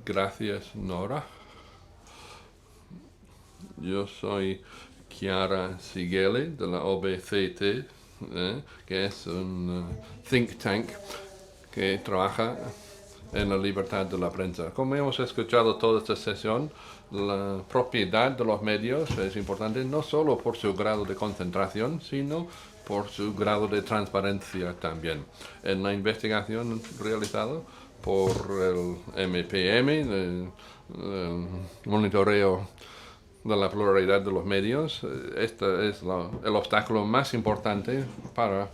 Gracias, Nora. Yo soy Chiara Sigeli de la OBCT, que es un think tank que trabaja en la libertad de la prensa. Como hemos escuchado toda esta sesión, la propiedad de los medios es importante no solo por su grado de concentración, sino por su grado de transparencia también. En la investigación realizada por el MPM, el monitoreo de la pluralidad de los medios, este es el obstáculo más importante para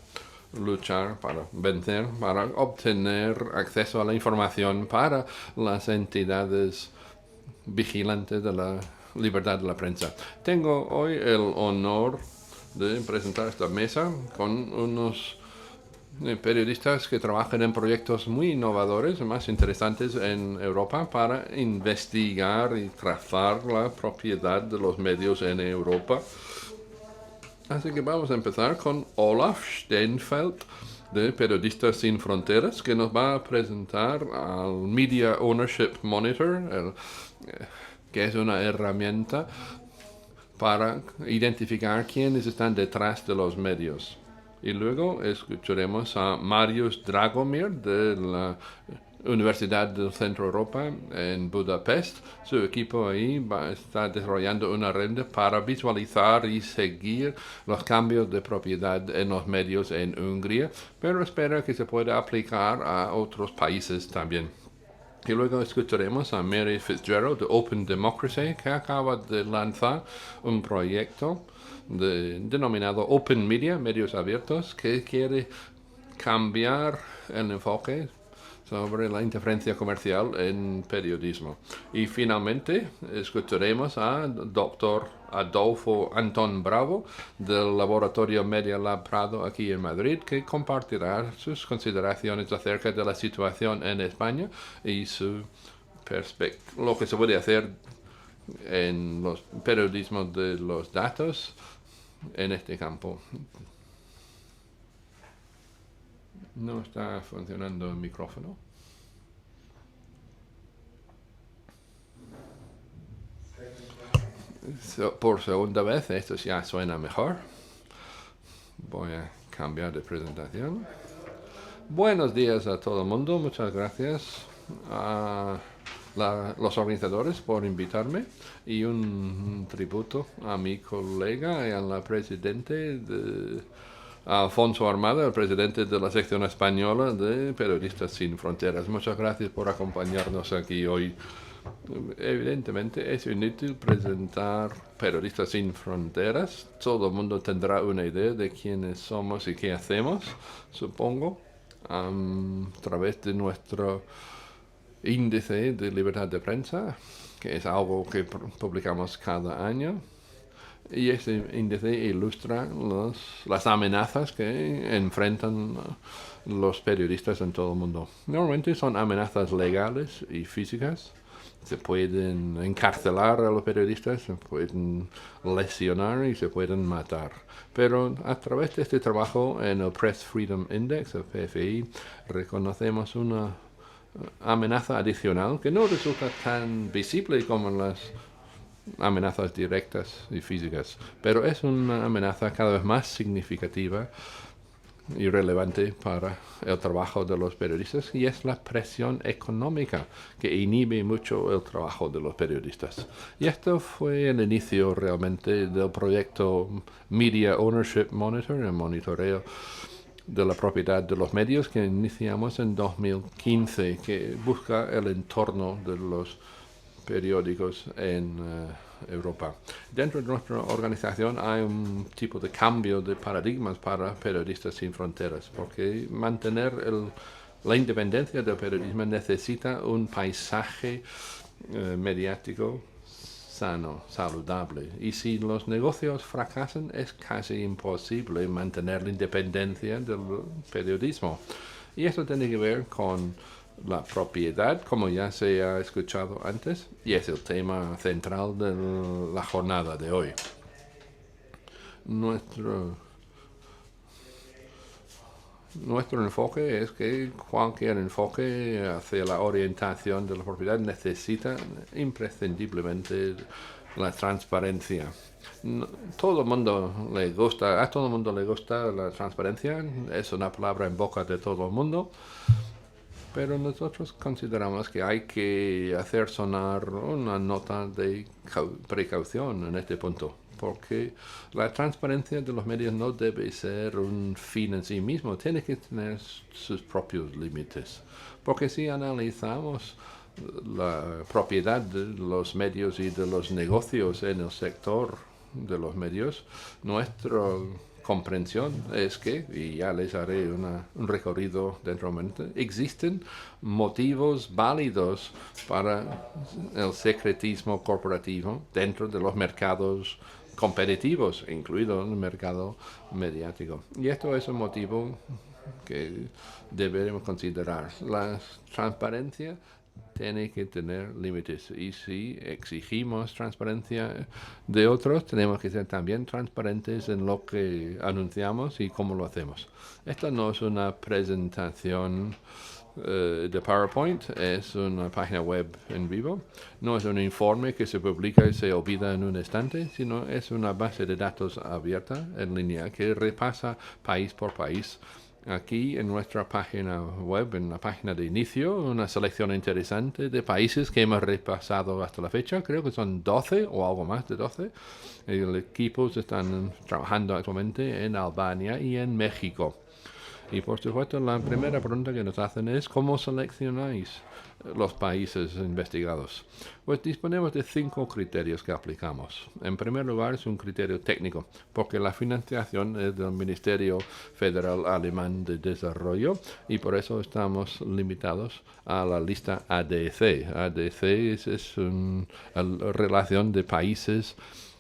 luchar, para vencer, para obtener acceso a la información para las entidades vigilantes de la libertad de la prensa. Tengo hoy el honor de presentar esta mesa con unos periodistas que trabajan en proyectos muy innovadores, más interesantes en Europa para investigar y trazar la propiedad de los medios en Europa. Así que vamos a empezar con Olaf Steinfeld, de Periodistas Sin Fronteras, que nos va a presentar al Media Ownership Monitor, que es una herramienta para identificar quiénes están detrás de los medios. Y luego escucharemos a Marius Dragomir de la Universidad del Centro Europa en Budapest. Su equipo ahí va a estar desarrollando una red para visualizar y seguir los cambios de propiedad en los medios en Hungría, pero espera que se pueda aplicar a otros países también. Y luego escucharemos a Mary Fitzgerald de Open Democracy, que acaba de lanzar un proyecto denominado Open Media, medios abiertos, que quiere cambiar el enfoque sobre la interferencia comercial en periodismo. Y finalmente escucharemos a Dr. Adolfo Antón Bravo del Laboratorio Media Lab Prado aquí en Madrid, que compartirá sus consideraciones acerca de la situación en España y lo que se puede hacer en los periodismos de los datos en este campo. No está funcionando el micrófono. Por segunda vez, esto ya suena mejor. Voy a cambiar de presentación. Buenos días a todo el mundo. Muchas gracias a los organizadores por invitarme y un tributo a mi colega y a la presidente Alfonso Armada, el presidente de la sección española de Periodistas Sin Fronteras. Muchas gracias por acompañarnos aquí hoy. Evidentemente es inútil presentar Periodistas Sin Fronteras. Todo el mundo tendrá una idea de quiénes somos y qué hacemos, supongo, a través de nuestro índice de libertad de prensa, que es algo que publicamos cada año. Y este índice ilustra las amenazas que enfrentan los periodistas en todo el mundo. Normalmente son amenazas legales y físicas. Se pueden encarcelar a los periodistas, se pueden lesionar y se pueden matar. Pero a través de este trabajo en el Press Freedom Index, el PFI, reconocemos una amenaza adicional que no resulta tan visible como las amenazas directas y físicas, pero es una amenaza cada vez más significativa y relevante para el trabajo de los periodistas, y es la presión económica que inhibe mucho el trabajo de los periodistas. Y esto fue el inicio realmente del proyecto Media Ownership Monitor, el monitoreo de la propiedad de los medios, que iniciamos en 2015, que busca el entorno de los periódicos en Europa. Dentro de nuestra organización hay un tipo de cambio de paradigmas para Periodistas Sin Fronteras, porque mantener la independencia del periodismo necesita un paisaje mediático sano, saludable. Y si los negocios fracasan, es casi imposible mantener la independencia del periodismo. Y esto tiene que ver con la propiedad, como ya se ha escuchado antes, y es el tema central de la jornada de hoy. nuestro enfoque es que cualquier enfoque hacia la orientación de la propiedad necesita imprescindiblemente la transparencia. Todo el mundo le gusta, a todo el mundo le gusta la transparencia, es una palabra en boca de todo el mundo, pero nosotros consideramos que hay que hacer sonar una nota de precaución en este punto, porque la transparencia de los medios no debe ser un fin en sí mismo, tiene que tener sus propios límites, porque si analizamos la propiedad de los medios y de los negocios en el sector de los medios, nuestra comprensión es que, y ya les haré un recorrido dentro de un momento, existen motivos válidos para el secretismo corporativo dentro de los mercados competitivos, incluido el mercado mediático. Y esto es un motivo que deberemos considerar. La transparencia tiene que tener límites, y si exigimos transparencia de otros, tenemos que ser también transparentes en lo que anunciamos y cómo lo hacemos. Esta no es una presentación de PowerPoint, es una página web en vivo, no es un informe que se publica y se olvida en un instante, sino es una base de datos abierta en línea que repasa país por país. Aquí en nuestra página web, en la página de inicio, una selección interesante de países que hemos repasado hasta la fecha. Creo que son 12 o algo más de 12. El equipo están trabajando actualmente en Albania y en México. Y por supuesto, la primera pregunta que nos hacen es ¿cómo seleccionáis los países investigados? Pues disponemos de 5 criterios que aplicamos. En primer lugar, es un criterio técnico, porque la financiación es del Ministerio Federal Alemán de Desarrollo y por eso estamos limitados a la lista ADC. ADC es una relación de países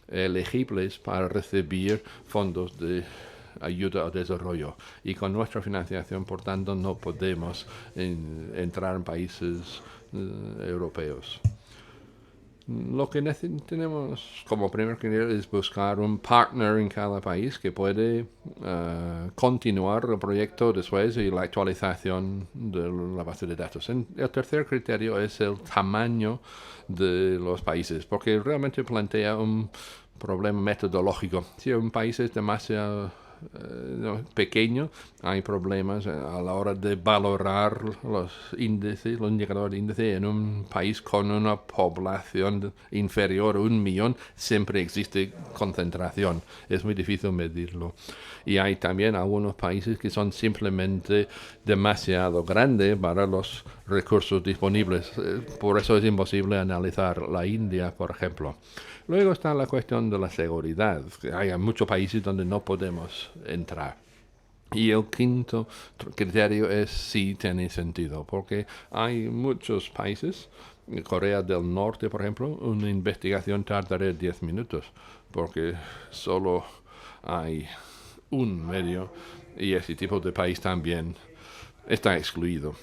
elegibles para recibir fondos de ayuda al desarrollo, y con nuestra financiación, por tanto, no podemos entrar en países europeos. Lo que tenemos como primer criterio es buscar un partner en cada país que puede continuar el proyecto después y la actualización de la base de datos. El tercer criterio es el tamaño de los países, porque realmente plantea un problema metodológico. Si un país es demasiado pequeño, hay problemas a la hora de valorar los índices, los indicadores de índice. En un país con una población inferior a 1 millón siempre existe concentración, es muy difícil medirlo. Y hay también algunos países que son simplemente demasiado grandes para los recursos disponibles, por eso es imposible analizar la India, por ejemplo. Luego está la cuestión de la seguridad. Hay muchos países donde no podemos entrar. Y el quinto criterio es si tiene sentido, porque hay muchos países, Corea del Norte, por ejemplo, una investigación tardaría 10 minutos, porque solo hay un medio y ese tipo de país también está excluido.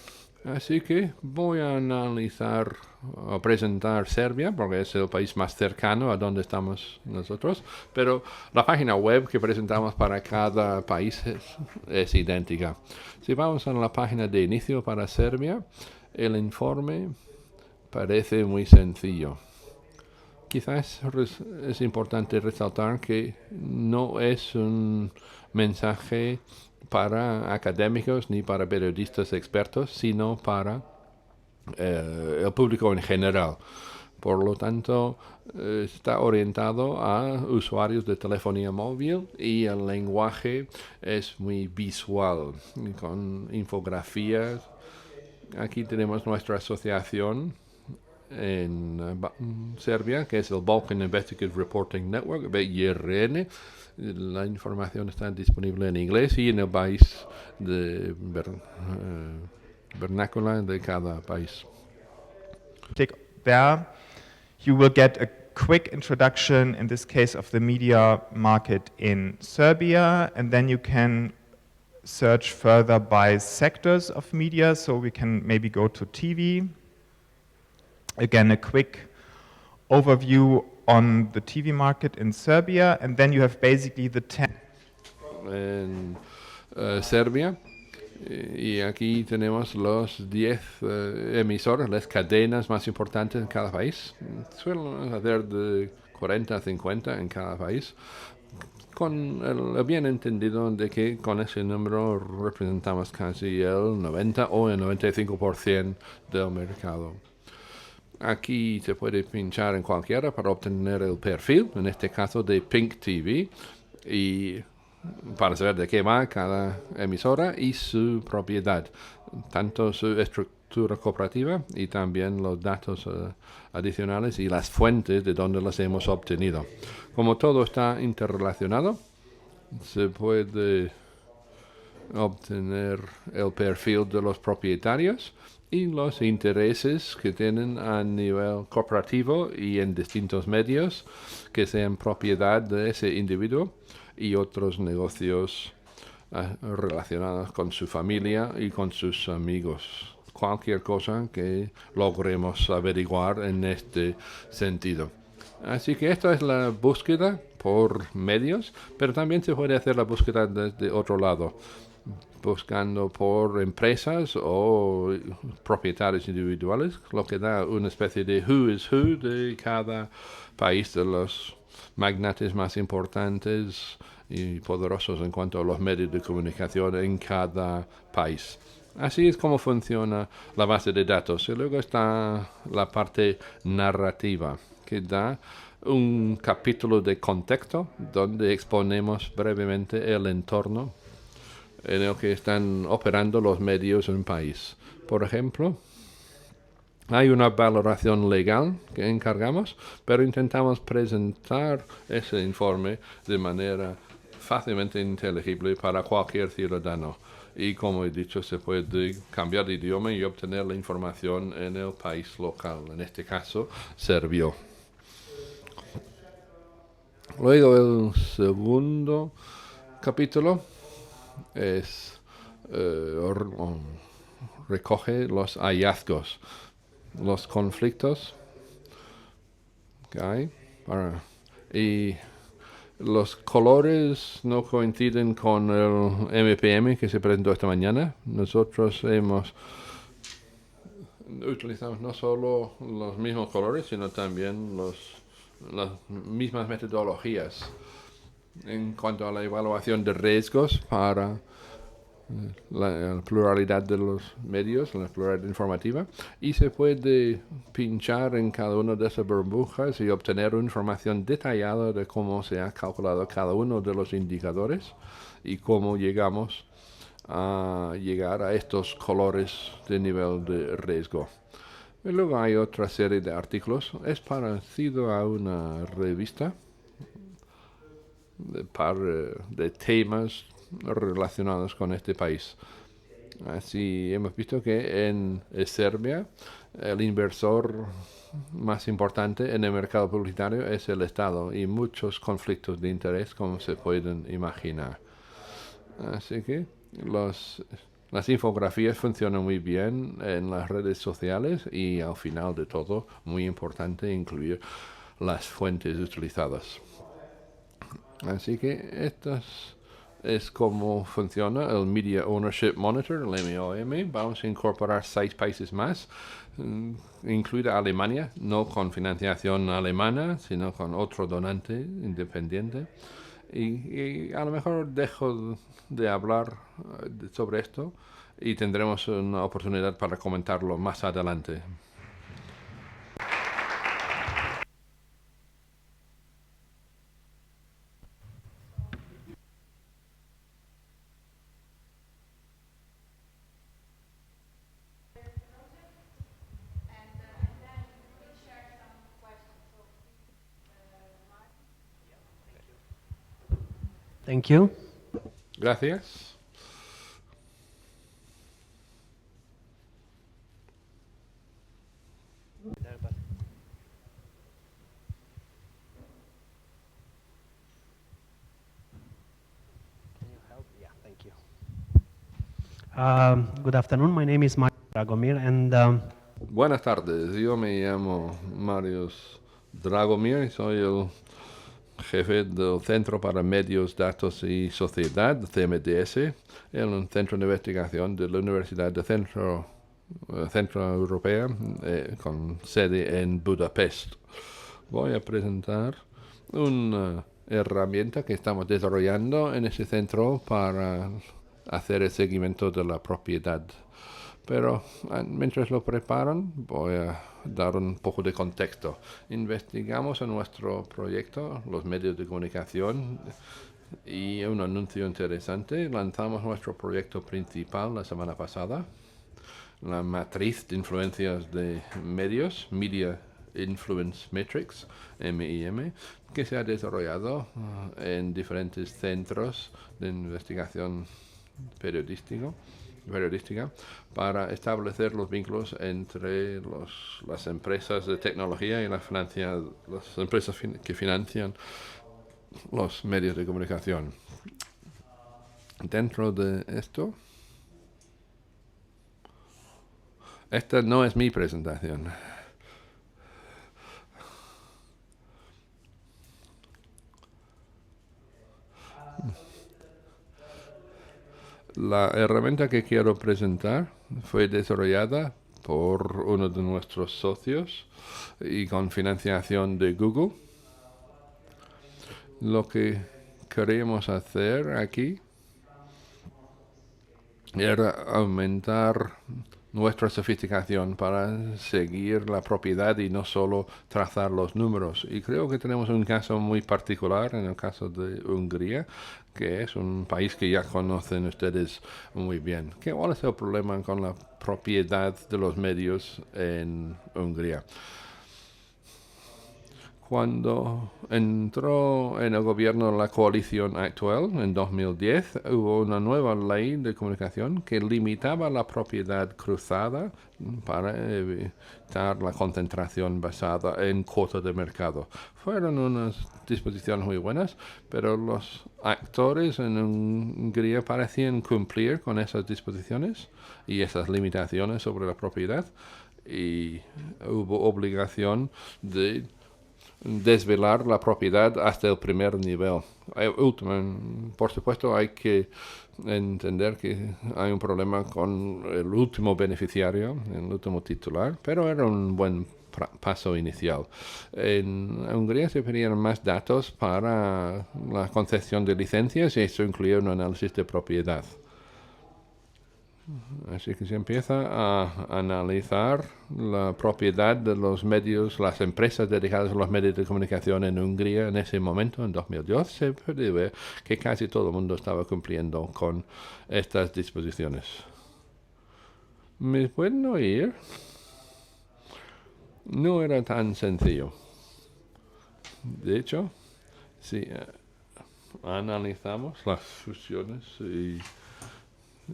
Así que voy a analizar o presentar Serbia, porque es el país más cercano a donde estamos nosotros, pero la página web que presentamos para cada país es idéntica. Si vamos a la página de inicio para Serbia, el informe parece muy sencillo. Quizás es importante resaltar que no es un mensaje para académicos ni para periodistas expertos, sino para el público en general. Por lo tanto, está orientado a usuarios de telefonía móvil y el lenguaje es muy visual, con infografías. Aquí tenemos nuestra asociación en Serbia, que es el Balkan Investigative Reporting Network, BIRN. La información está disponible en inglés y en el país de vernácula de cada país. Click there, you will get a quick introduction, in this case, of the media market in Serbia, and then you can search further by sectors of media, so we can maybe go to TV. Again, a quick overview on the TV market in Serbia, and then you have basically the 10. En Serbia Y aquí tenemos los 10 emisores, las cadenas más importantes en cada país. Suelen hacer de 40 a 50 en cada país, con el bien entendido de que con ese número representamos casi el 90 o el 95% del mercado. Aquí se puede pinchar en cualquiera para obtener el perfil, en este caso de Pink TV, y para saber de qué va cada emisora y su propiedad, tanto su estructura cooperativa y también los datos adicionales y las fuentes de donde los hemos obtenido. Como todo está interrelacionado, se puede obtener el perfil de los propietarios y los intereses que tienen a nivel corporativo y en distintos medios que sean propiedad de ese individuo y otros negocios relacionados con su familia y con sus amigos. Cualquier cosa que logremos averiguar en este sentido. Así que esta es la búsqueda por medios, pero también se puede hacer la búsqueda desde otro lado, buscando por empresas o propietarios individuales, lo que da una especie de who is who de cada país, de los magnates más importantes y poderosos en cuanto a los medios de comunicación en cada país. Así es como funciona la base de datos. Y luego está la parte narrativa, que da un capítulo de contexto donde exponemos brevemente el entorno en el que están operando los medios en un país. Por ejemplo, hay una valoración legal que encargamos, pero intentamos presentar ese informe de manera fácilmente inteligible para cualquier ciudadano. Y como he dicho, se puede cambiar de idioma y obtener la información en el país local. En este caso, Serbia. Luego el segundo capítulo recoge los hallazgos, los conflictos que hay. Y los colores no coinciden con el MPM que se presentó esta mañana. Nosotros utilizamos no solo los mismos colores, sino también las mismas metodologías en cuanto a la evaluación de riesgos para la pluralidad de los medios, la pluralidad informativa, y se puede pinchar en cada una de esas burbujas y obtener información detallada de cómo se ha calculado cada uno de los indicadores y cómo llegamos a llegar a estos colores de nivel de riesgo. Y luego hay otra serie de artículos. Es parecido a una revista de temas relacionados con este país. Así hemos visto que en Serbia el inversor más importante en el mercado publicitario es el Estado y muchos conflictos de interés, como se pueden imaginar. Así que las infografías funcionan muy bien en las redes sociales y al final de todo, muy importante incluir las fuentes utilizadas. Así que estas es como funciona el Media Ownership Monitor, el MOM. Vamos a incorporar 6 países más, incluida Alemania, no con financiación alemana, sino con otro donante independiente. Y a lo mejor dejo de hablar sobre esto y tendremos una oportunidad para comentarlo más adelante. Thank you. Gracias. Good afternoon. My name is Mario Dragomir, and Buenas tardes. Yo me llamo Marius Dragomir y soy el jefe del Centro para Medios, Datos y Sociedad, CMDS, en un centro de investigación de la Universidad de Centro Europea con sede en Budapest. Voy a presentar una herramienta que estamos desarrollando en ese centro para hacer el seguimiento de la propiedad. Pero mientras lo preparan, voy a dar un poco de contexto. Investigamos en nuestro proyecto los medios de comunicación y un anuncio interesante. Lanzamos nuestro proyecto principal la semana pasada, la matriz de influencias de medios, Media Influence Matrix, MIM, que se ha desarrollado en diferentes centros de investigación periodística para establecer los vínculos entre las empresas de tecnología y las empresas que financian los medios de comunicación. Dentro de esto, esta no es mi presentación. La herramienta que quiero presentar fue desarrollada por uno de nuestros socios y con financiación de Google. Lo que queríamos hacer aquí era aumentar nuestra sofisticación para seguir la propiedad y no solo trazar los números. Y creo que tenemos un caso muy particular en el caso de Hungría, que es un país que ya conocen ustedes muy bien. ¿Cuál es el problema con la propiedad de los medios en Hungría? Cuando entró en el gobierno la coalición actual, en 2010, hubo una nueva ley de comunicación que limitaba la propiedad cruzada para evitar la concentración basada en cuota de mercado. Fueron unas disposiciones muy buenas, pero los actores en Hungría parecían cumplir con esas disposiciones y esas limitaciones sobre la propiedad, y hubo obligación de desvelar la propiedad hasta el primer nivel. Por supuesto, hay que entender que hay un problema con el último beneficiario, el último titular, pero era un buen paso inicial. En Hungría se pedían más datos para la concesión de licencias y eso incluía un análisis de propiedad. Así que se empieza a analizar la propiedad de los medios, las empresas dedicadas a los medios de comunicación en Hungría en ese momento, en 2002, se puede ver que casi todo el mundo estaba cumpliendo con estas disposiciones. ¿Me pueden oír? No era tan sencillo. De hecho, si analizamos las fusiones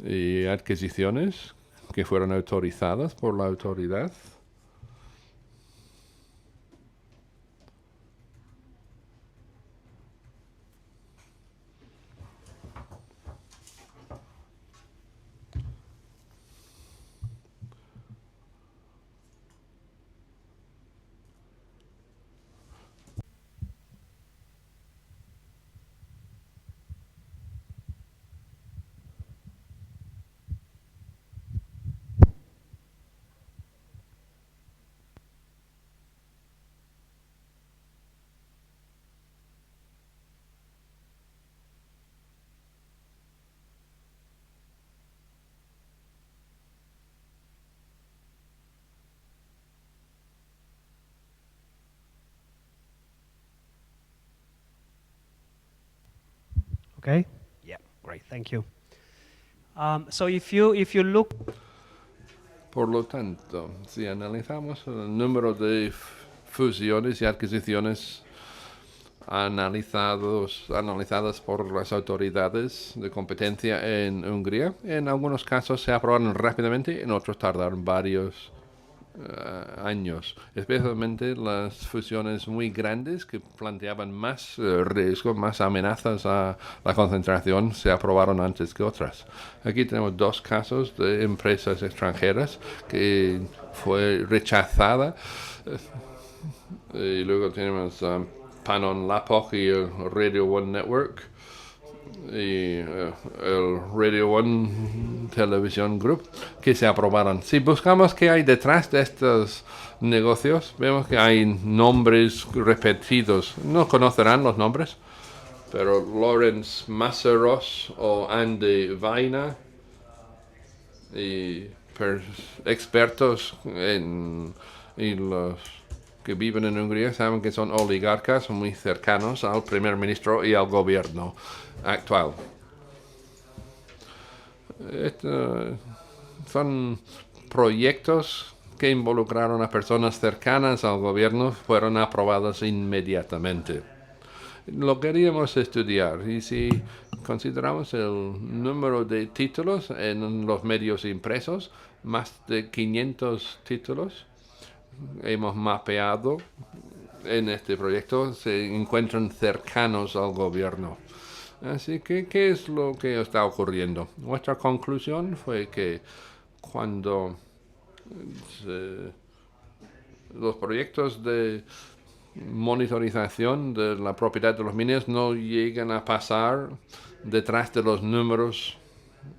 y adquisiciones que fueron autorizadas por la autoridad, Okay. Yeah. Great. Thank you. So if you look. por lo tanto, si analizamos el número de fusiones y adquisiciones analizadas por las autoridades de competencia en Hungría, en algunos casos se aprobaron rápidamente, en otros tardaron varios años, especialmente las fusiones muy grandes que planteaban más riesgo, más amenazas a la concentración, se aprobaron antes que otras. Aquí tenemos dos casos de empresas extranjeras que fue rechazada, y luego tenemos Panon Lapok y el Radio One Network y el Radio One Television Group que se aprobaron. Si buscamos qué hay detrás de estos negocios, vemos que hay nombres repetidos. No conocerán los nombres, pero Lawrence Masseros o Andy Vaina y expertos y los que viven en Hungría saben que son oligarcas muy cercanos al primer ministro y al gobierno actual. Son proyectos que involucraron a personas cercanas al gobierno, fueron aprobados inmediatamente. Lo queríamos estudiar y si consideramos el número de títulos en los medios impresos, más de 500 títulos hemos mapeado en este proyecto, se encuentran cercanos al gobierno. Así que, ¿qué es lo que está ocurriendo? Nuestra conclusión fue que cuando los proyectos de monitorización de la propiedad de los mineros no llegan a pasar detrás de los números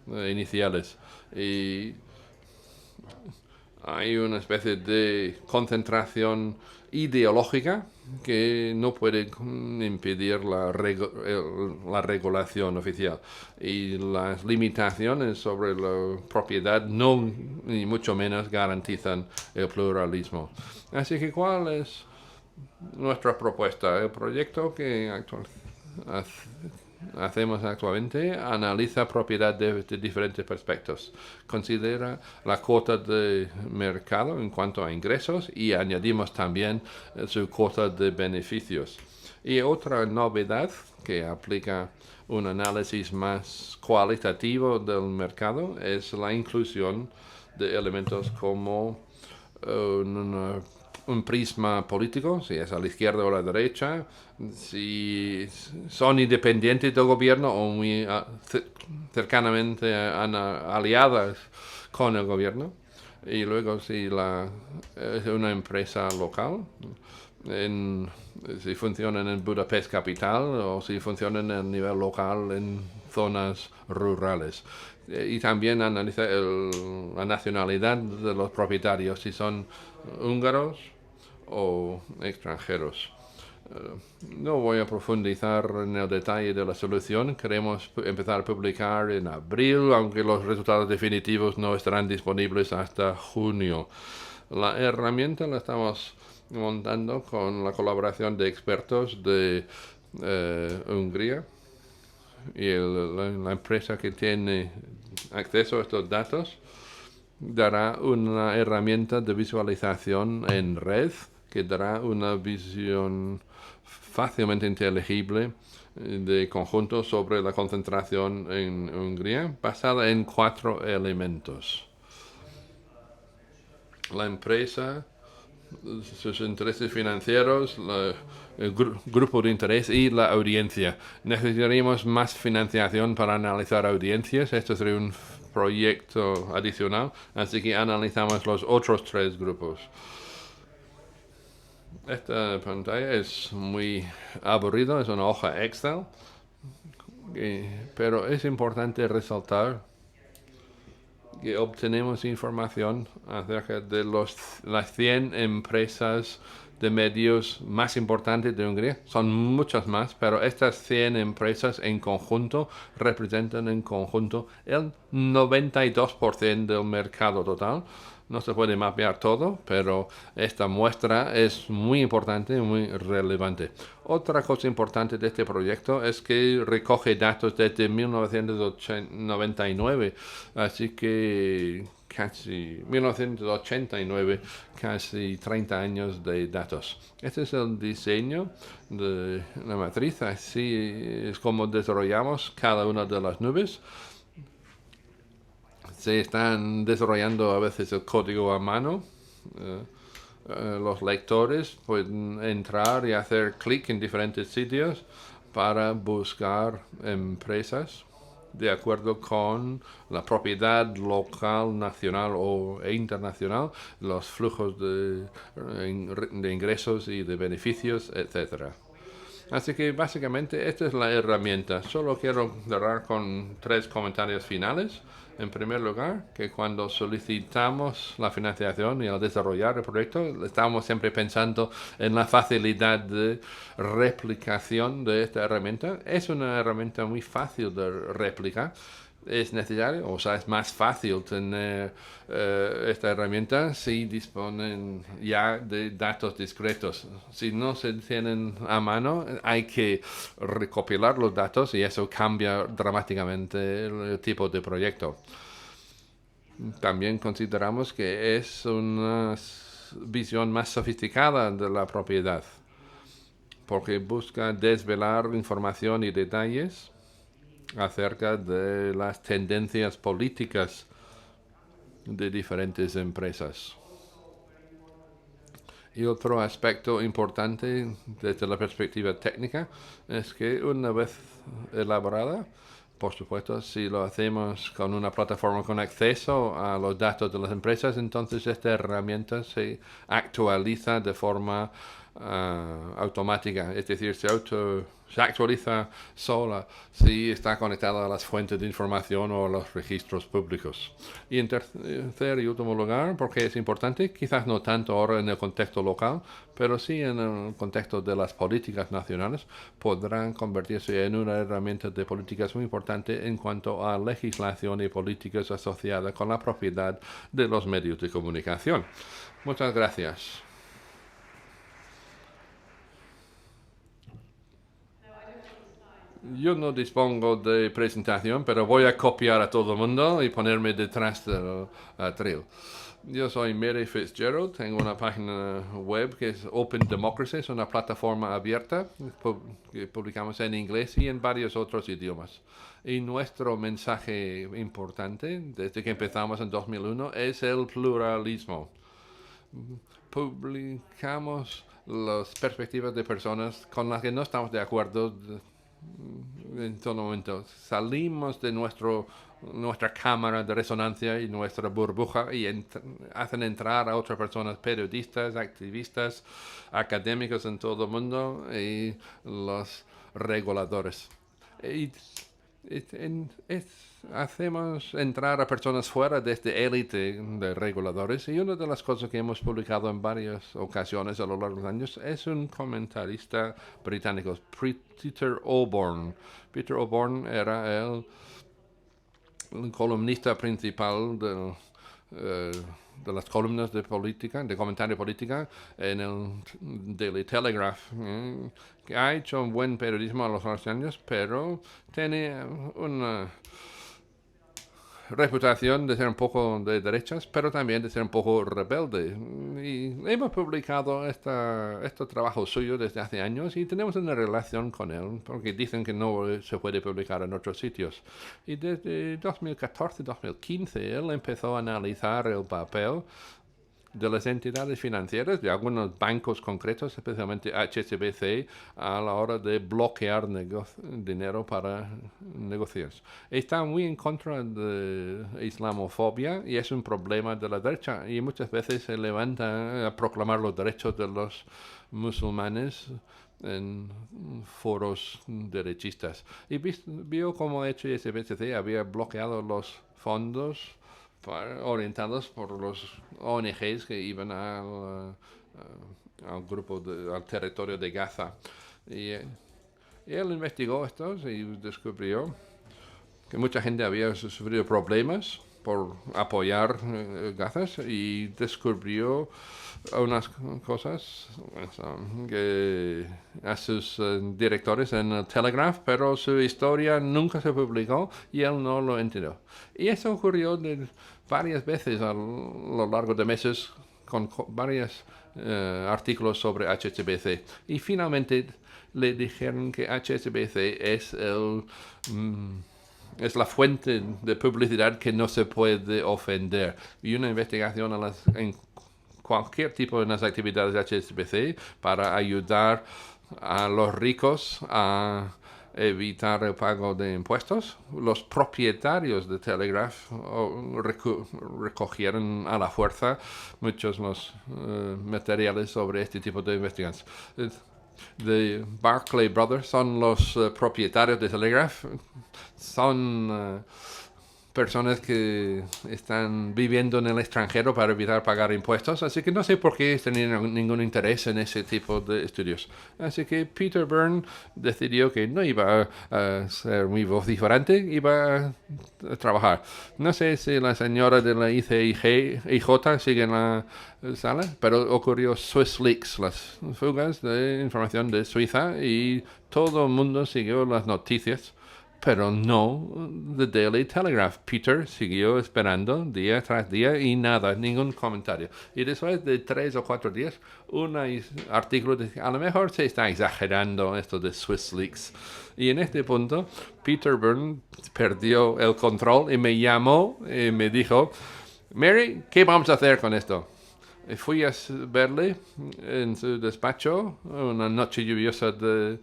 iniciales. Y hay una especie de concentración ideológica que no puede impedir la regulación oficial. Y las limitaciones sobre la propiedad no, ni mucho menos, garantizan el pluralismo. Así que, ¿cuál es nuestra propuesta? El proyecto que hacemos actualmente analiza propiedad de diferentes aspectos. Considera la cuota de mercado en cuanto a ingresos y añadimos también su cuota de beneficios. Y otra novedad que aplica un análisis más cualitativo del mercado es la inclusión de elementos como un prisma político, si es a la izquierda o a la derecha, si son independientes del gobierno o muy cercanamente aliadas con el gobierno, y luego si es una empresa local, si funcionan en Budapest capital o si funcionan a nivel local en zonas rurales. Y también analiza la nacionalidad de los propietarios, si son húngaros o extranjeros. No voy a profundizar en el detalle de la solución. Queremos empezar a publicar en abril, aunque los resultados definitivos no estarán disponibles hasta junio. La herramienta la estamos montando con la colaboración de expertos de Hungría y la empresa que tiene acceso a estos datos dará una herramienta de visualización en red que dará una visión fácilmente inteligible de conjunto sobre la concentración en Hungría, basada en 4 elementos. La empresa, sus intereses financieros, el grupo de interés y la audiencia. Necesitaríamos más financiación para analizar audiencias. Esto sería un proyecto adicional, así que analizamos los otros 3 grupos. Esta pantalla es muy aburrida, es una hoja Excel, pero es importante resaltar que obtenemos información acerca de las 100 empresas de medios más importantes de Hungría. Son muchas más, pero estas 100 empresas en conjunto representan en conjunto el 92% del mercado total. No se puede mapear todo, pero esta muestra es muy importante y muy relevante. Otra cosa importante de este proyecto es que recoge datos desde 1999, así que casi 1989, casi 30 años de datos. Este es el diseño de la matriz, así es como desarrollamos cada una de las nubes. Se están desarrollando a veces el código a mano. Los lectores pueden entrar y hacer clic en diferentes sitios para buscar empresas de acuerdo con la propiedad local, nacional e internacional, los flujos de ingresos y de beneficios, etc. Así que básicamente esta es la herramienta. Solo quiero cerrar con 3 comentarios finales. En primer lugar, que cuando solicitamos la financiación y al desarrollar el proyecto, estamos siempre pensando en la facilidad de replicación de esta herramienta. Es una herramienta muy fácil de replicar. Es necesario, o sea, es más fácil tener esta herramienta si disponen ya de datos discretos. Si no se tienen a mano, hay que recopilar los datos y eso cambia dramáticamente el tipo de proyecto. También consideramos que es una visión más sofisticada de la propiedad, porque busca desvelar información y detalles acerca de las tendencias políticas de diferentes empresas. Y otro aspecto importante desde la perspectiva técnica es que una vez elaborada, por supuesto, si lo hacemos con una plataforma con acceso a los datos de las empresas, entonces esta herramienta se actualiza de forma automática, es decir, se actualiza sola si está conectada a las fuentes de información o a los registros públicos. Y en tercer y último lugar, porque es importante, quizás no tanto ahora en el contexto local, pero sí en el contexto de las políticas nacionales, podrán convertirse en una herramienta de políticas muy importante en cuanto a legislación y políticas asociadas con la propiedad de los medios de comunicación. Muchas gracias. Yo no dispongo de presentación, pero voy a copiar a todo el mundo y ponerme detrás del atril. Yo soy Mary Fitzgerald, tengo una página web que es Open Democracy, es una plataforma abierta que publicamos en inglés y en varios otros idiomas. Y nuestro mensaje importante desde que empezamos en 2001 es el pluralismo. Publicamos las perspectivas de personas con las que no estamos de acuerdo en todo momento. Salimos de nuestra cámara de resonancia y nuestra burbuja y hacen entrar a otras personas, periodistas, activistas, académicos en todo el mundo y los reguladores. Y hacemos entrar a personas fuera de esta élite de reguladores y una de las cosas que hemos publicado en varias ocasiones a lo largo de los años es un comentarista británico, Peter Oborne. Peter Oborne era el columnista principal de las columnas de política, de comentario política en el Daily Telegraph, que ha hecho un buen periodismo a los años, pero tiene una reputación de ser un poco de derechas, pero también de ser un poco rebelde. Y hemos publicado este trabajo suyo desde hace años y tenemos una relación con él, porque dicen que no se puede publicar en otros sitios. Y desde 2014-2015 él empezó a analizar el papel de las entidades financieras, de algunos bancos concretos, especialmente HSBC, a la hora de bloquear dinero para negocios. Está muy en contra de islamofobia y es un problema de la derecha y muchas veces se levanta a proclamar los derechos de los musulmanes en foros derechistas. Y vio cómo HSBC había bloqueado los fondos orientados por los ONGs que iban al al territorio de Gaza. Y él investigó esto y descubrió que mucha gente había sufrido problemas por apoyar Gaza y descubrió unas cosas que a sus directores en el Telegraph, pero su historia nunca se publicó y él no lo entendió. Y eso ocurrió varias veces a lo largo de meses con varios artículos sobre HSBC. Y finalmente le dijeron que HSBC es la fuente de publicidad que no se puede ofender. Y una investigación en cualquier tipo de las actividades de HSBC para ayudar a los ricos a evitar el pago de impuestos. Los propietarios de Telegraph recogieron a la fuerza muchos materiales sobre este tipo de investigaciones. de Barclay Brothers son los propietarios de Telegraph. Son personas que están viviendo en el extranjero para evitar pagar impuestos, así que no sé por qué tenían ningún interés en ese tipo de estudios. Así que Peter Byrne decidió que no iba a ser muy vociferante, iba a trabajar. No sé si la señora de la IJ sigue en la sala, pero ocurrió Swiss Leaks, las fugas de información de Suiza, y todo el mundo siguió las noticias, pero no The Daily Telegraph. Peter siguió esperando día tras día y nada, ningún comentario. Y después de 3 o 4 días, un artículo de a lo mejor se está exagerando esto de Swiss Leaks. Y en este punto, Peter Byrne perdió el control y me llamó y me dijo, Mary, ¿qué vamos a hacer con esto? Y fui a verle en su despacho una noche lluviosa de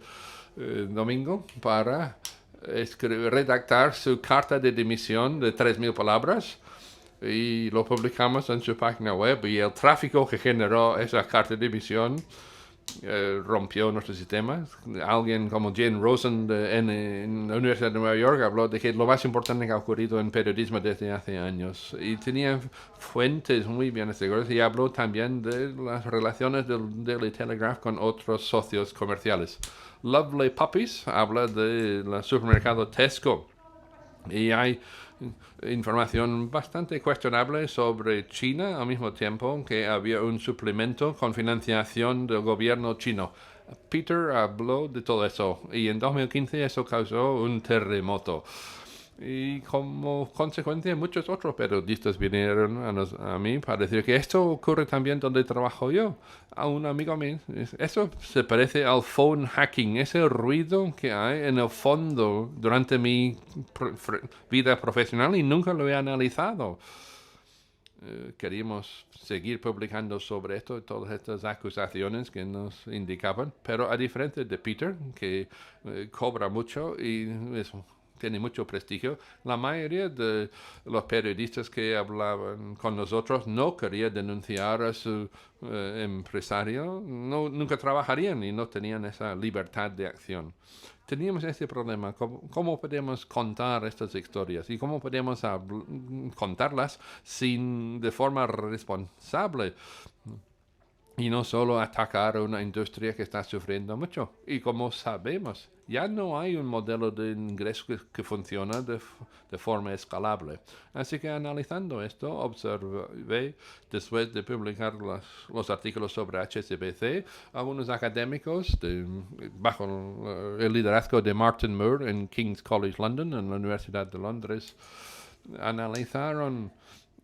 domingo para redactar su carta de dimisión de 3,000 palabras y lo publicamos en su página web, y el tráfico que generó esa carta de dimisión rompió nuestro sistema. Alguien como Jane Rosen en la Universidad de Nueva York habló de que lo más importante que ha ocurrido en periodismo desde hace años, y tenía fuentes muy bien seguras, y habló también de las relaciones del Daily Telegraph con otros socios comerciales. Lovely Puppies habla del supermercado Tesco, y hay información bastante cuestionable sobre China, al mismo tiempo que había un suplemento con financiación del gobierno chino. Peter habló de todo eso, y en 2015 eso causó un terremoto. Y como consecuencia, muchos otros periodistas vinieron a mí para decir que esto ocurre también donde trabajo yo. A un amigo mío, eso se parece al phone hacking, ese ruido que hay en el fondo durante mi vida profesional, y nunca lo he analizado. Queríamos seguir publicando sobre esto, todas estas acusaciones que nos indicaban, pero a diferencia de Peter, que cobra mucho y tiene mucho prestigio, la mayoría de los periodistas que hablaban con nosotros no querían denunciar a su empresario, nunca trabajarían y no tenían esa libertad de acción. Teníamos este problema, ¿cómo podemos contar estas historias y cómo podemos contarlas de forma responsable? Y no solo atacar a una industria que está sufriendo mucho. Y como sabemos, ya no hay un modelo de ingreso que funciona de forma escalable. Así que analizando esto, observé, después de publicar los artículos sobre HSBC, algunos académicos bajo el liderazgo de Martin Moore en King's College London, en la Universidad de Londres, analizaron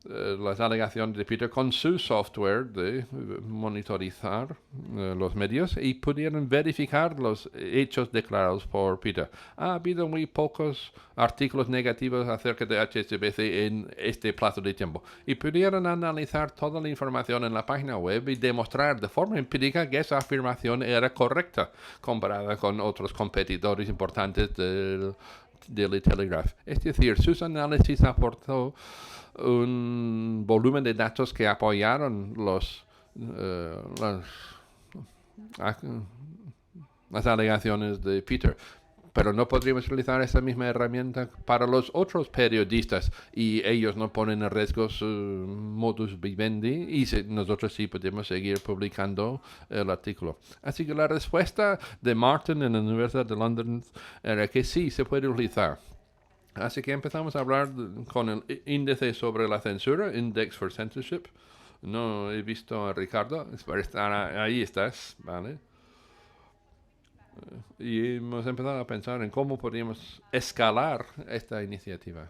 las alegaciones de Peter con su software de monitorizar los medios, y pudieron verificar los hechos declarados por Peter. Ha habido muy pocos artículos negativos acerca de HSBC en este plazo de tiempo, y pudieron analizar toda la información en la página web y demostrar de forma empírica que esa afirmación era correcta comparada con otros competidores importantes del Daily Telegraph. Es decir, sus análisis aportó un volumen de datos que apoyaron las alegaciones de Peter. Pero no podríamos utilizar esa misma herramienta para los otros periodistas, y ellos no ponen en riesgo su modus vivendi, y nosotros sí podemos seguir publicando el artículo. Así que la respuesta de Martin en la Universidad de London era que sí, se puede utilizar. Así que empezamos a hablar con el índice sobre la censura, Index for Censorship. No he visto a Ricardo, ahí estás, ¿vale? Y hemos empezado a pensar en cómo podríamos escalar esta iniciativa.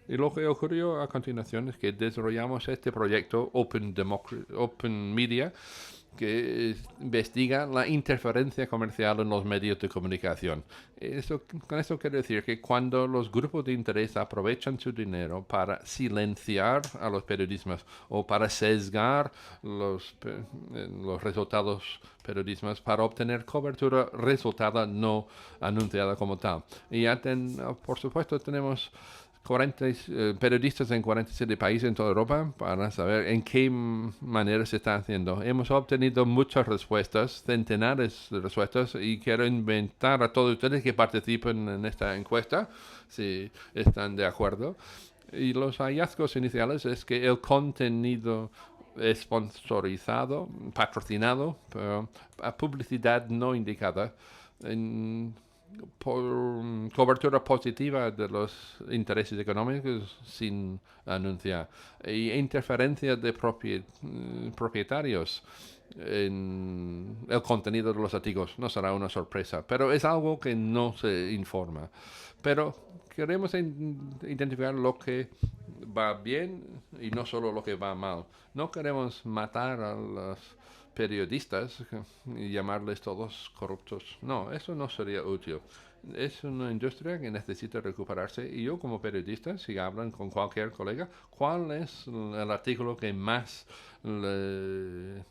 Y lo que ocurrió a continuación es que desarrollamos este proyecto Open Media, que investiga la interferencia comercial en los medios de comunicación. Con esto quiero decir que cuando los grupos de interés aprovechan su dinero para silenciar a los periodistas o para sesgar los resultados periodistas para obtener cobertura resultada no anunciada como tal. Y por supuesto tenemos periodistas en 47 países en toda Europa para saber en qué manera se está haciendo. Hemos obtenido muchas respuestas, centenares de respuestas, y quiero invitar a todos ustedes que participen en esta encuesta, si están de acuerdo. Y los hallazgos iniciales es que el contenido sponsorizado, patrocinado, pero a publicidad no indicada, por cobertura positiva de los intereses económicos sin anunciar, y interferencia de propietarios en el contenido de los artículos. No será una sorpresa, pero es algo que no se informa. Pero queremos identificar lo que va bien y no solo lo que va mal. No queremos matar a los periodistas y llamarles todos corruptos. No, eso no sería útil. Es una industria que necesita recuperarse, y yo como periodista, si hablan con cualquier colega, ¿cuál es el artículo que más le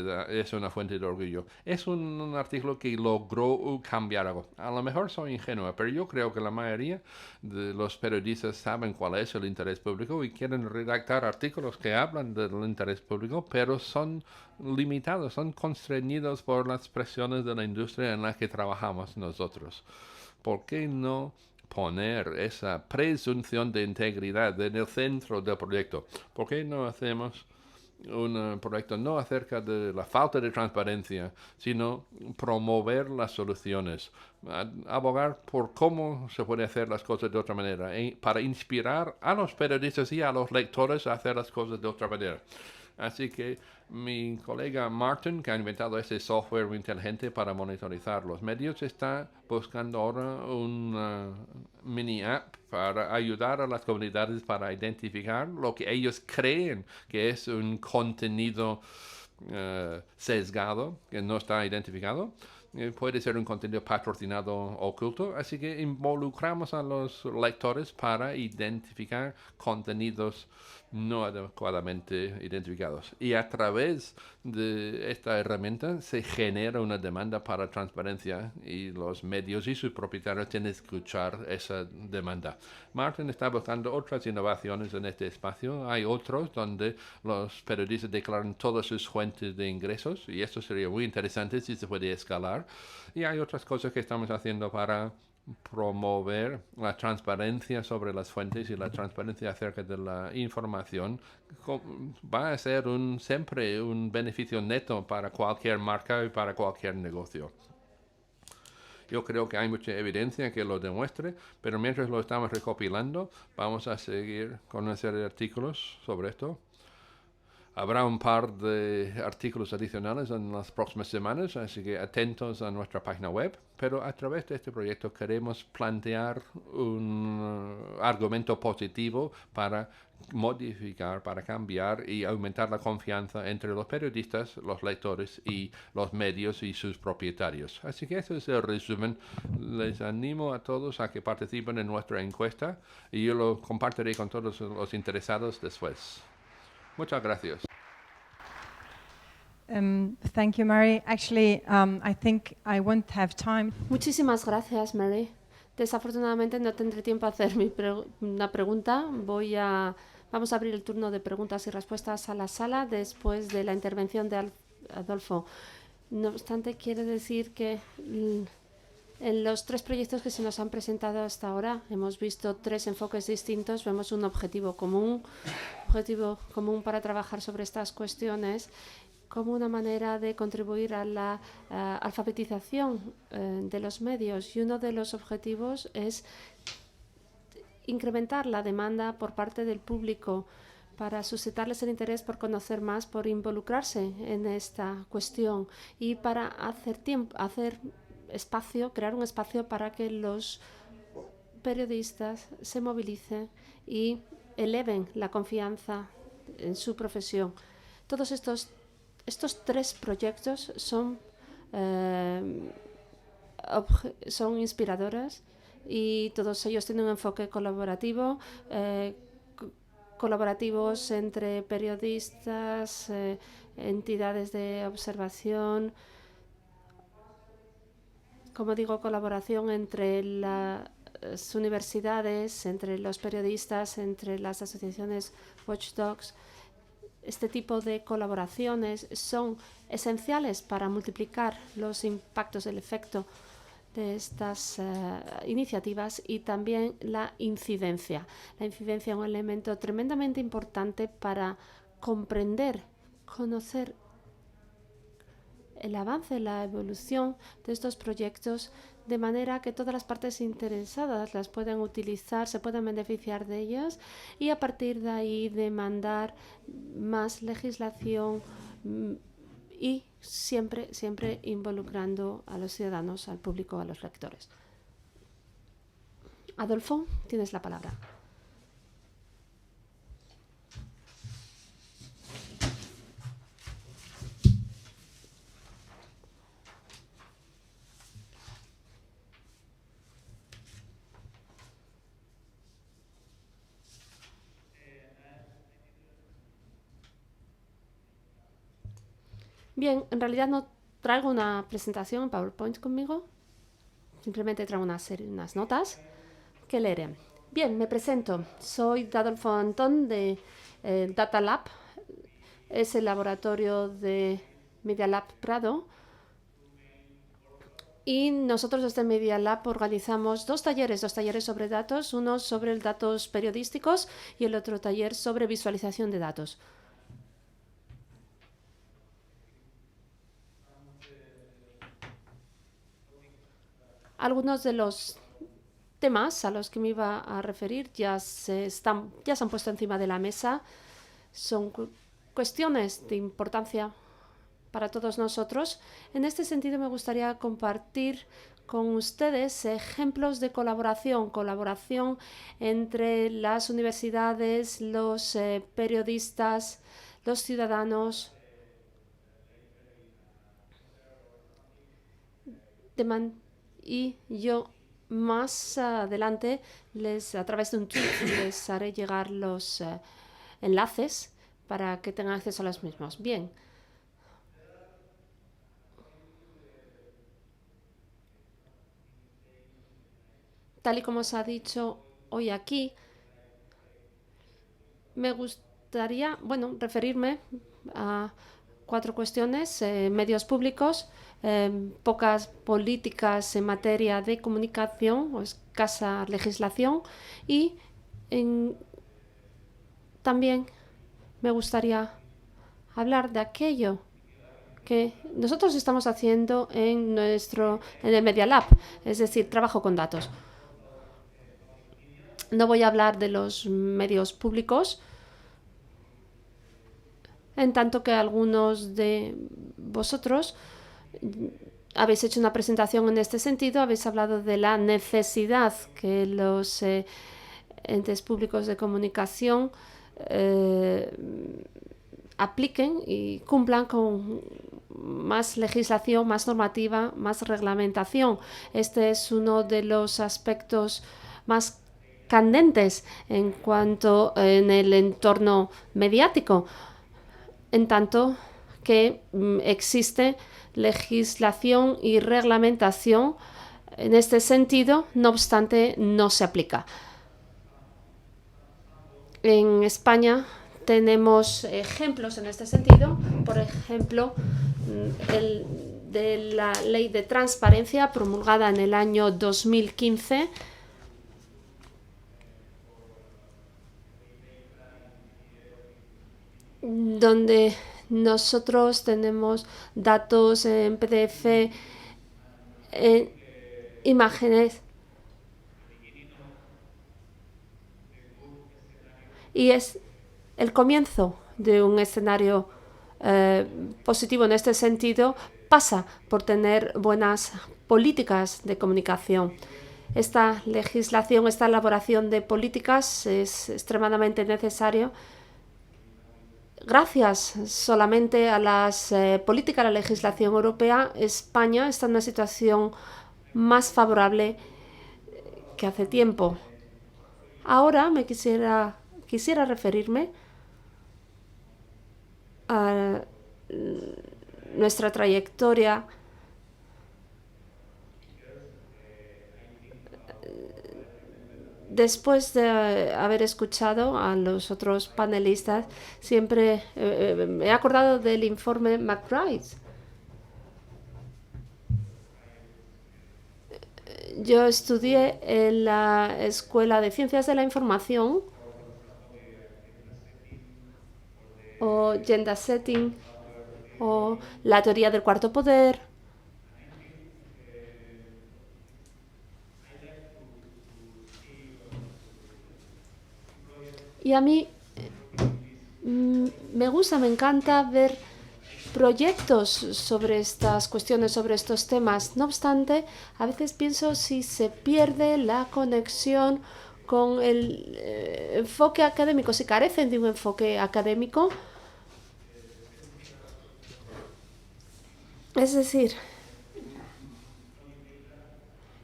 da? Es una fuente de orgullo? Es un artículo que logró cambiar algo. A lo mejor soy ingenua, pero yo creo que la mayoría de los periodistas saben cuál es el interés público y quieren redactar artículos que hablan del interés público, pero son limitados, son constreñidos por las presiones de la industria en la que trabajamos nosotros. ¿Por qué no poner esa presunción de integridad en el centro del proyecto? ¿Por qué no hacemos un proyecto no acerca de la falta de transparencia, sino promover las soluciones, abogar por cómo se puede hacer las cosas de otra manera, para inspirar a los periodistas y a los lectores a hacer las cosas de otra manera? Así que mi colega Martin, que ha inventado este software inteligente para monitorizar los medios, está buscando ahora una mini app para ayudar a las comunidades para identificar lo que ellos creen que es un contenido sesgado, que no está identificado. Puede ser un contenido patrocinado oculto, así que involucramos a los lectores para identificar contenidos no adecuadamente identificados. Y a través de esta herramienta se genera una demanda para transparencia, y los medios y sus propietarios tienen que escuchar esa demanda. Martin está buscando otras innovaciones en este espacio. Hay otros donde los periodistas declaran todas sus fuentes de ingresos, y esto sería muy interesante si se puede escalar. Y hay otras cosas que estamos haciendo para promover la transparencia sobre las fuentes y la transparencia acerca de la información. Va a ser siempre un beneficio neto para cualquier marca y para cualquier negocio. Yo creo que hay mucha evidencia que lo demuestre, pero mientras lo estamos recopilando, vamos a seguir con una serie de artículos sobre esto. Habrá un par de artículos adicionales en las próximas semanas, así que atentos a nuestra página web. Pero a través de este proyecto queremos plantear un argumento positivo para modificar, para cambiar y aumentar la confianza entre los periodistas, los lectores y los medios y sus propietarios. Así que ese es el resumen. Les animo a todos a que participen en nuestra encuesta, y yo lo compartiré con todos los interesados después. Muchas gracias. Thank you, Mary. Actually, I think I won't have time. Muchísimas gracias, Mary. Desafortunadamente no tendré tiempo a hacer una pregunta. Vamos a abrir el turno de preguntas y respuestas a la sala después de la intervención de Adolfo. No obstante, quiere decir que en los 3 proyectos que se nos han presentado hasta ahora hemos visto 3 enfoques distintos. Vemos un objetivo común para trabajar sobre estas cuestiones como una manera de contribuir a la alfabetización de los medios, y uno de los objetivos es incrementar la demanda por parte del público para suscitarles el interés por conocer más, por involucrarse en esta cuestión, y para crear un espacio para que los periodistas se movilicen y eleven la confianza en su profesión. Todos estos 3 proyectos son inspiradores, y todos ellos tienen un enfoque colaborativo, colaborativos entre periodistas, entidades de observación, como digo, colaboración entre las universidades, entre los periodistas, entre las asociaciones watchdogs. Este tipo de colaboraciones son esenciales para multiplicar los impactos, el efecto de estas iniciativas, y también la incidencia. La incidencia es un elemento tremendamente importante para comprender, conocer el avance, la evolución de estos proyectos, de manera que todas las partes interesadas las puedan utilizar, se puedan beneficiar de ellas, y a partir de ahí demandar más legislación y siempre involucrando a los ciudadanos, al público, a los lectores. Adolfo, tienes la palabra. Bien, en realidad no traigo una presentación en PowerPoint conmigo, simplemente traigo unas notas que leeré. Bien, me presento. Soy Adolfo Antón de Data Lab, es el laboratorio de Media Lab Prado, y nosotros desde Media Lab organizamos dos talleres sobre datos, uno sobre datos periodísticos y el otro taller sobre visualización de datos. Algunos de los temas a los que me iba a referir ya se han puesto encima de la mesa. Son cuestiones de importancia para todos nosotros. En este sentido, me gustaría compartir con ustedes ejemplos de colaboración entre las universidades, los periodistas, los ciudadanos, y yo más adelante, a través de un tweet, les haré llegar los enlaces para que tengan acceso a los mismos. Bien. Tal y como se ha dicho hoy aquí, me gustaría, referirme a 4 cuestiones: medios públicos, pocas políticas en materia de comunicación o escasa legislación, y también me gustaría hablar de aquello que nosotros estamos haciendo en el Media Lab, es decir, trabajo con datos. No voy a hablar de los medios públicos, en tanto que algunos de vosotros habéis hecho una presentación en este sentido, habéis hablado de la necesidad que los entes públicos de comunicación apliquen y cumplan con más legislación, más normativa, más reglamentación. Este es uno de los aspectos más candentes en cuanto en el entorno mediático, en tanto que existe legislación y reglamentación en este sentido, no obstante, no se aplica. En España tenemos ejemplos en este sentido, por ejemplo, de la Ley de Transparencia promulgada en el año 2015, donde nosotros tenemos datos en PDF, en imágenes, y es el comienzo de un escenario positivo en este sentido. Pasa por tener buenas políticas de comunicación. Esta legislación, esta elaboración de políticas es extremadamente necesario. Gracias solamente a las políticas, a la legislación europea, España está en una situación más favorable que hace tiempo. Ahora quisiera referirme a nuestra trayectoria Después de haber escuchado a los otros panelistas, siempre me he acordado del informe McBride. Yo estudié en la Escuela de Ciencias de la Información, o Gender Setting, o la teoría del cuarto poder. Y a mí me gusta, me encanta ver proyectos sobre estas cuestiones, sobre estos temas. No obstante, a veces pienso si se pierde la conexión con el enfoque académico, si carecen de un enfoque académico. Es decir,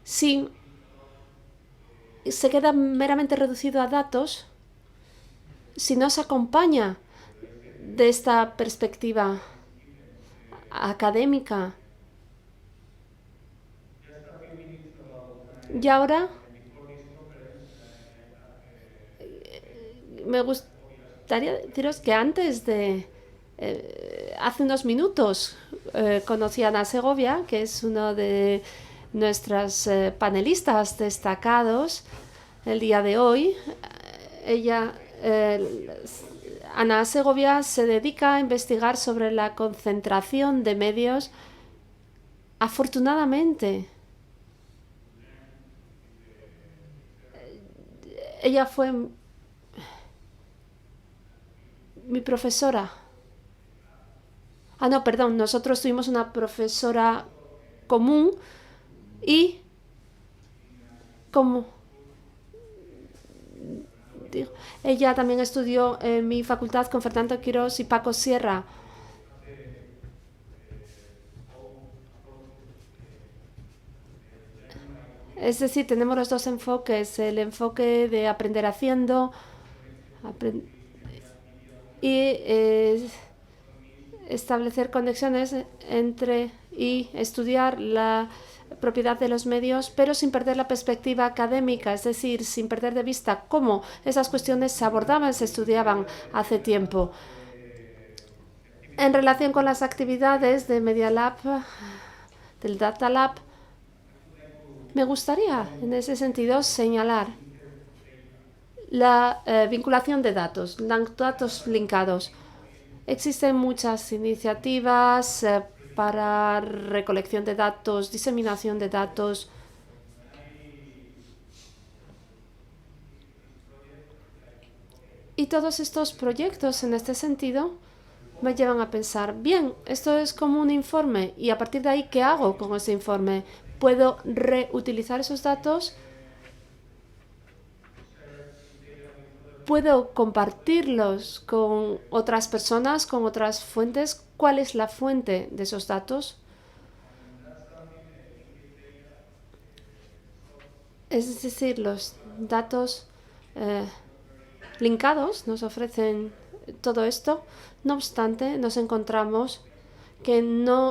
si se queda meramente reducido a datos, si no se acompaña de esta perspectiva académica. Y ahora me gustaría deciros que antes de hace unos minutos conocí a Ana Segovia, que es uno de nuestras panelistas destacados el día de hoy. Ella, Ana Segovia, se dedica a investigar sobre la concentración de medios. Afortunadamente, ella fue mi profesora. No, perdón, nosotros tuvimos una profesora común y como digo, ella también estudió en mi facultad con Fernando Quirós y Paco Sierra. Es decir, tenemos los dos enfoques, el enfoque de aprender haciendo y establecer conexiones entre y estudiar la propiedad de los medios, pero sin perder la perspectiva académica, es decir, sin perder de vista cómo esas cuestiones se abordaban, se estudiaban hace tiempo. En relación con las actividades de Media Lab, del Data Lab, me gustaría en ese sentido señalar la vinculación de datos linkados. Existen muchas iniciativas para recolección de datos, diseminación de datos. Y todos estos proyectos en este sentido me llevan a pensar, bien, esto es como un informe y a partir de ahí, ¿qué hago con ese informe? ¿Puedo reutilizar esos datos? ¿Puedo compartirlos con otras personas, con otras fuentes? ¿Cuál es la fuente de esos datos? Es decir, los datos linkados nos ofrecen todo esto. No obstante, nos encontramos que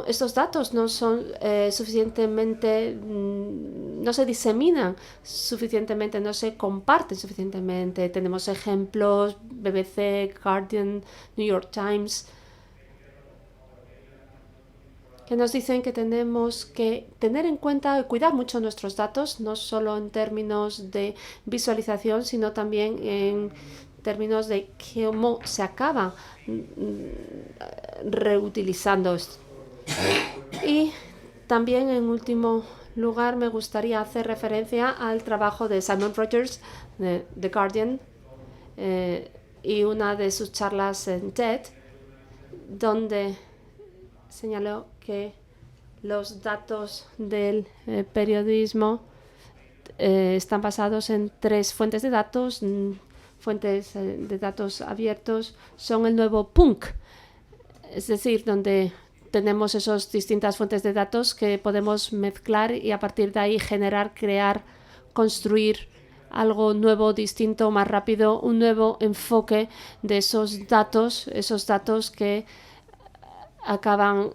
estos datos no son suficientemente, no se diseminan suficientemente, no se comparten suficientemente. Tenemos ejemplos, BBC, Guardian, New York Times, que nos dicen que tenemos que tener en cuenta y cuidar mucho nuestros datos, no solo en términos de visualización, sino también en términos de cómo se acaba reutilizando esto. Y también, en último lugar, me gustaría hacer referencia al trabajo de Simon Rogers de The Guardian y una de sus charlas en TED, donde señaló que los datos del periodismo están basados en 3 fuentes de datos. Fuentes de datos abiertos son el nuevo punk, es decir, donde tenemos esas distintas fuentes de datos que podemos mezclar y a partir de ahí generar, crear, construir algo nuevo, distinto, más rápido, un nuevo enfoque de esos datos que acaban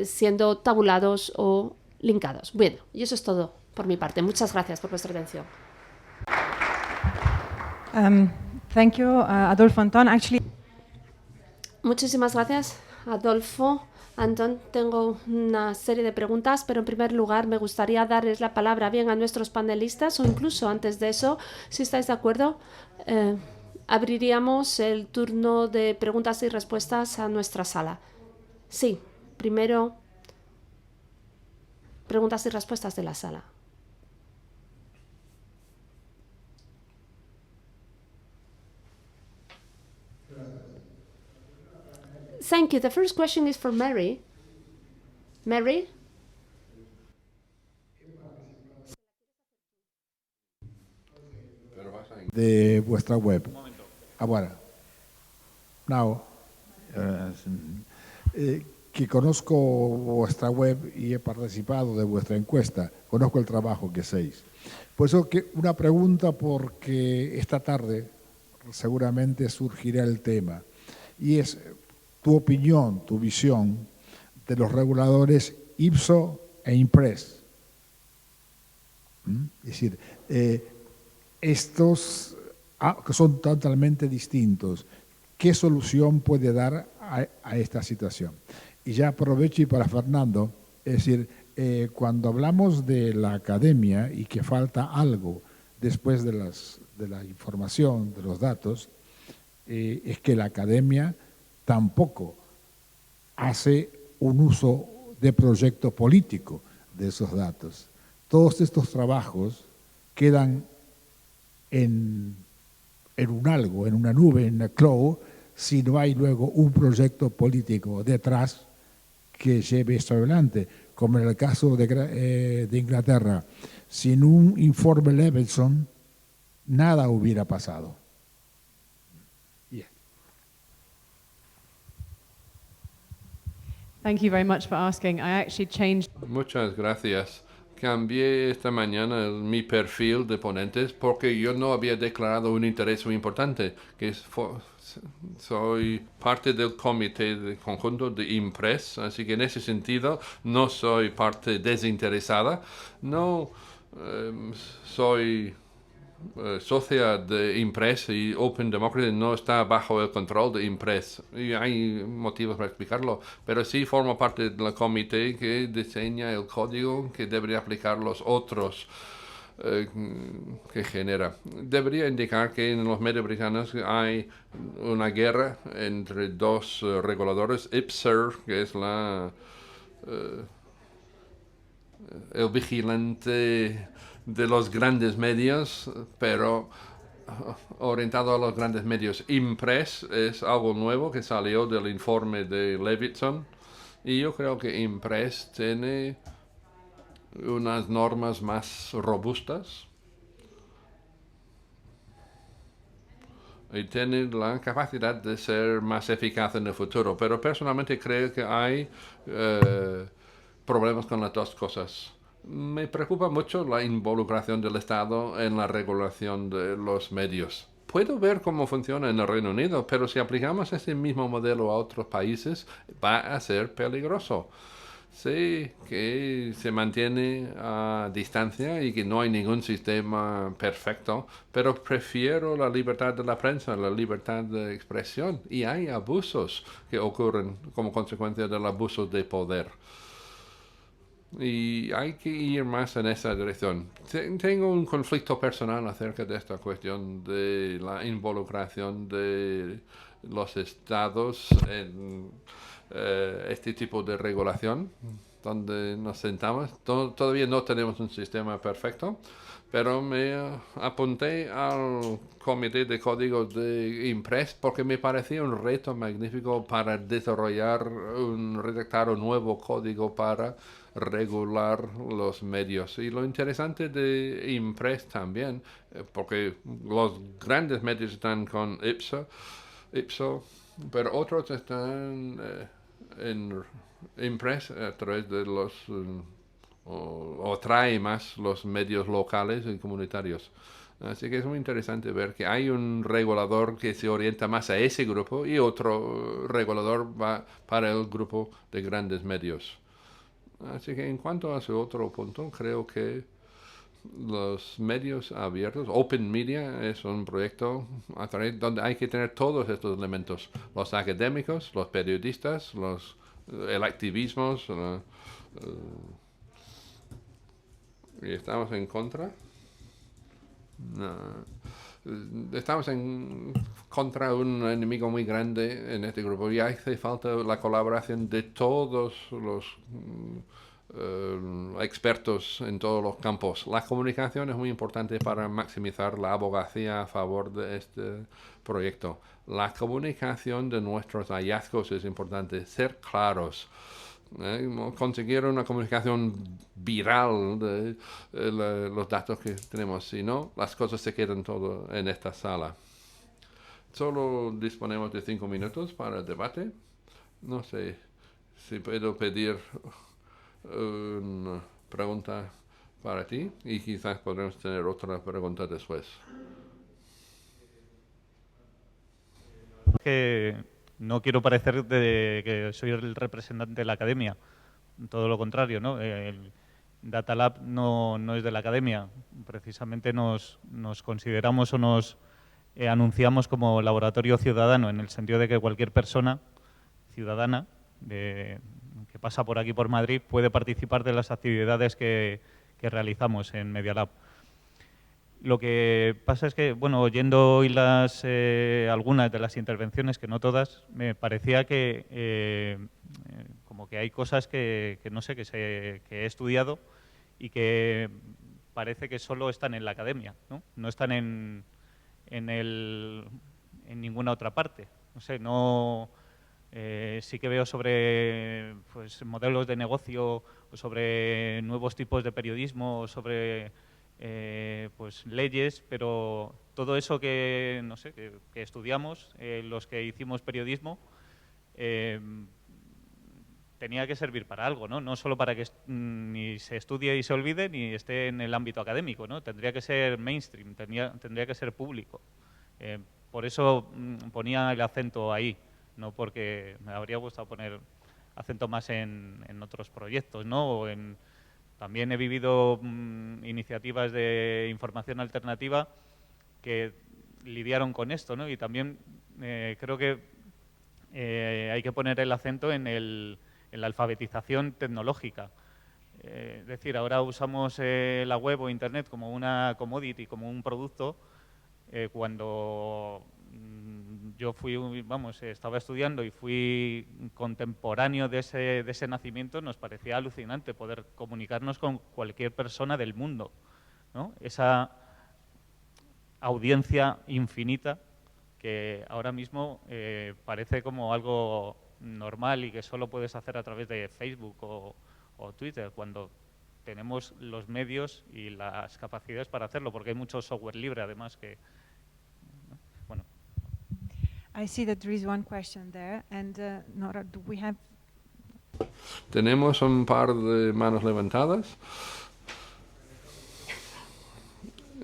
siendo tabulados o linkados. Bueno, y eso es todo por mi parte. Muchas gracias por vuestra atención. Thank you, Adolfo Anton. Actually, Muchísimas gracias, Adolfo. Antón, tengo una serie de preguntas, pero en primer lugar me gustaría darles la palabra bien a nuestros panelistas o incluso antes de eso, si estáis de acuerdo, abriríamos el turno de preguntas y respuestas a nuestra sala. Sí, primero preguntas y respuestas de la sala. Thank you. The first question is for Mary. Mary? De vuestra web. Ahora, now, que conozco vuestra web y he participado de vuestra encuesta, conozco el trabajo que hacéis. Por eso que una pregunta, porque esta tarde seguramente surgirá el tema, y es tu opinión, tu visión de los reguladores Ipsos e Impress. Es decir, estos que son totalmente distintos, ¿qué solución puede dar a esta situación? Y ya aprovecho y para Fernando, es decir, cuando hablamos de la academia y que falta algo después de la información, de los datos, es que la academia tampoco hace un uso de proyecto político de esos datos. Todos estos trabajos quedan en un algo, en una nube, en la cloud, si no hay luego un proyecto político detrás que lleve esto adelante, como en el caso de Inglaterra. Sin un informe Levinson, nada hubiera pasado. Yeah. Thank you very much for asking. I actually changed. Muchas gracias. Cambié esta mañana mi perfil de ponentes porque yo no había declarado un interés muy importante, soy parte del comité de conjunto de Impress, así que en ese sentido no soy parte desinteresada, no soy socia de Impress y Open Democracy no está bajo el control de Impress. Y hay motivos para explicarlo, pero sí formo parte del comité que diseña el código que debería aplicar los otros que genera. Debería indicar que en los medios británicos hay una guerra entre dos reguladores, IPSER, que es el vigilante de los grandes medios, pero orientado a los grandes medios. Impress es algo nuevo que salió del informe de Levinson y yo creo que Impress tiene unas normas más robustas y tiene la capacidad de ser más eficaz en el futuro, pero personalmente creo que hay problemas con las dos cosas. Me preocupa mucho la involucración del Estado en la regulación de los medios. Puedo ver cómo funciona en el Reino Unido, pero si aplicamos ese mismo modelo a otros países, va a ser peligroso. Sé que se mantiene a distancia y que no hay ningún sistema perfecto, pero prefiero la libertad de la prensa, la libertad de expresión, y hay abusos que ocurren como consecuencia del abuso de poder. Y hay que ir más en esa dirección. Tengo un conflicto personal acerca de esta cuestión de la involucración de los estados en este tipo de regulación, donde nos sentamos. Todavía no tenemos un sistema perfecto, pero me apunté al comité de código de Impress porque me parecía un reto magnífico para desarrollar redactar un nuevo código para regular los medios. Y lo interesante de Impress también, porque los grandes medios están con Ipsos, pero otros están en Impress a través de los o trae más los medios locales y comunitarios. Así que es muy interesante ver que hay un regulador que se orienta más a ese grupo y otro regulador va para el grupo de grandes medios. Así que en cuanto a su otro punto, creo que los medios abiertos, Open Media, es un proyecto donde hay que tener todos estos elementos, los académicos, los periodistas, el activismo. ¿Y estamos en contra? No. Estamos en contra de un enemigo muy grande en este grupo y hace falta la colaboración de todos los expertos en todos los campos. La comunicación es muy importante para maximizar la abogacía a favor de este proyecto. La comunicación de nuestros hallazgos es importante, ser claros. Conseguir una comunicación viral de los datos que tenemos. Si no, las cosas se quedan todo en esta sala. Solo disponemos de 5 minutos para el debate. No sé si puedo pedir una pregunta para ti y quizás podremos tener otra pregunta después. Que no quiero parecer que soy el representante de la academia, todo lo contrario, ¿no? El Data Lab no es de la academia, precisamente nos consideramos o nos anunciamos como laboratorio ciudadano, en el sentido de que cualquier persona ciudadana que pasa por aquí por Madrid puede participar de las actividades que realizamos en Media Lab. Lo que pasa es que, bueno, oyendo hoy algunas de las intervenciones, que no todas, me parecía que como que hay cosas que no sé, que he estudiado y que parece que solo están en la academia, ¿no? No están en ninguna otra parte. No sé, sí que veo sobre pues, modelos de negocio, o sobre nuevos tipos de periodismo, sobre pues leyes, pero todo eso que no sé que estudiamos, los que hicimos periodismo, tenía que servir para algo, ¿no? No solo para que ni se estudie y se olvide, ni esté en el ámbito académico, ¿no? Tendría que ser mainstream, tendría que ser público. Por eso ponía el acento ahí, no porque me habría gustado poner acento más en otros proyectos, ¿no? También he vivido iniciativas de información alternativa que lidiaron con esto, ¿no? Y también creo que hay que poner el acento en la alfabetización tecnológica. Es decir, ahora usamos la web o Internet como una commodity, como un producto, cuando yo estaba estudiando y fui contemporáneo de ese nacimiento, nos parecía alucinante poder comunicarnos con cualquier persona del mundo, ¿no? Esa audiencia infinita que ahora mismo parece como algo normal y que solo puedes hacer a través de Facebook o Twitter, cuando tenemos los medios y las capacidades para hacerlo, porque hay mucho software libre además que... Bueno. I see that there is one question there, and Nora, do we have... Tenemos un par de manos levantadas.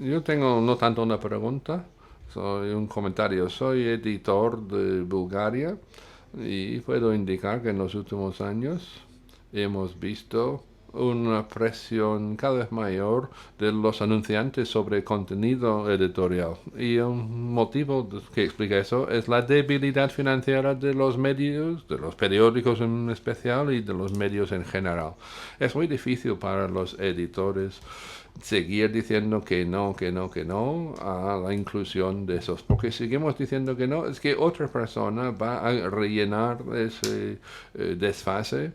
Yo tengo no tanto una pregunta, soy un comentario. Soy editor de Bulgaria y puedo indicar que en los últimos años hemos visto una presión cada vez mayor de los anunciantes sobre contenido editorial. Y un motivo que explica eso es la debilidad financiera de los medios, de los periódicos en especial y de los medios en general. Es muy difícil para los editores seguir diciendo que no a la inclusión de esos, porque seguimos diciendo que no, es que otra persona va a rellenar ese desfase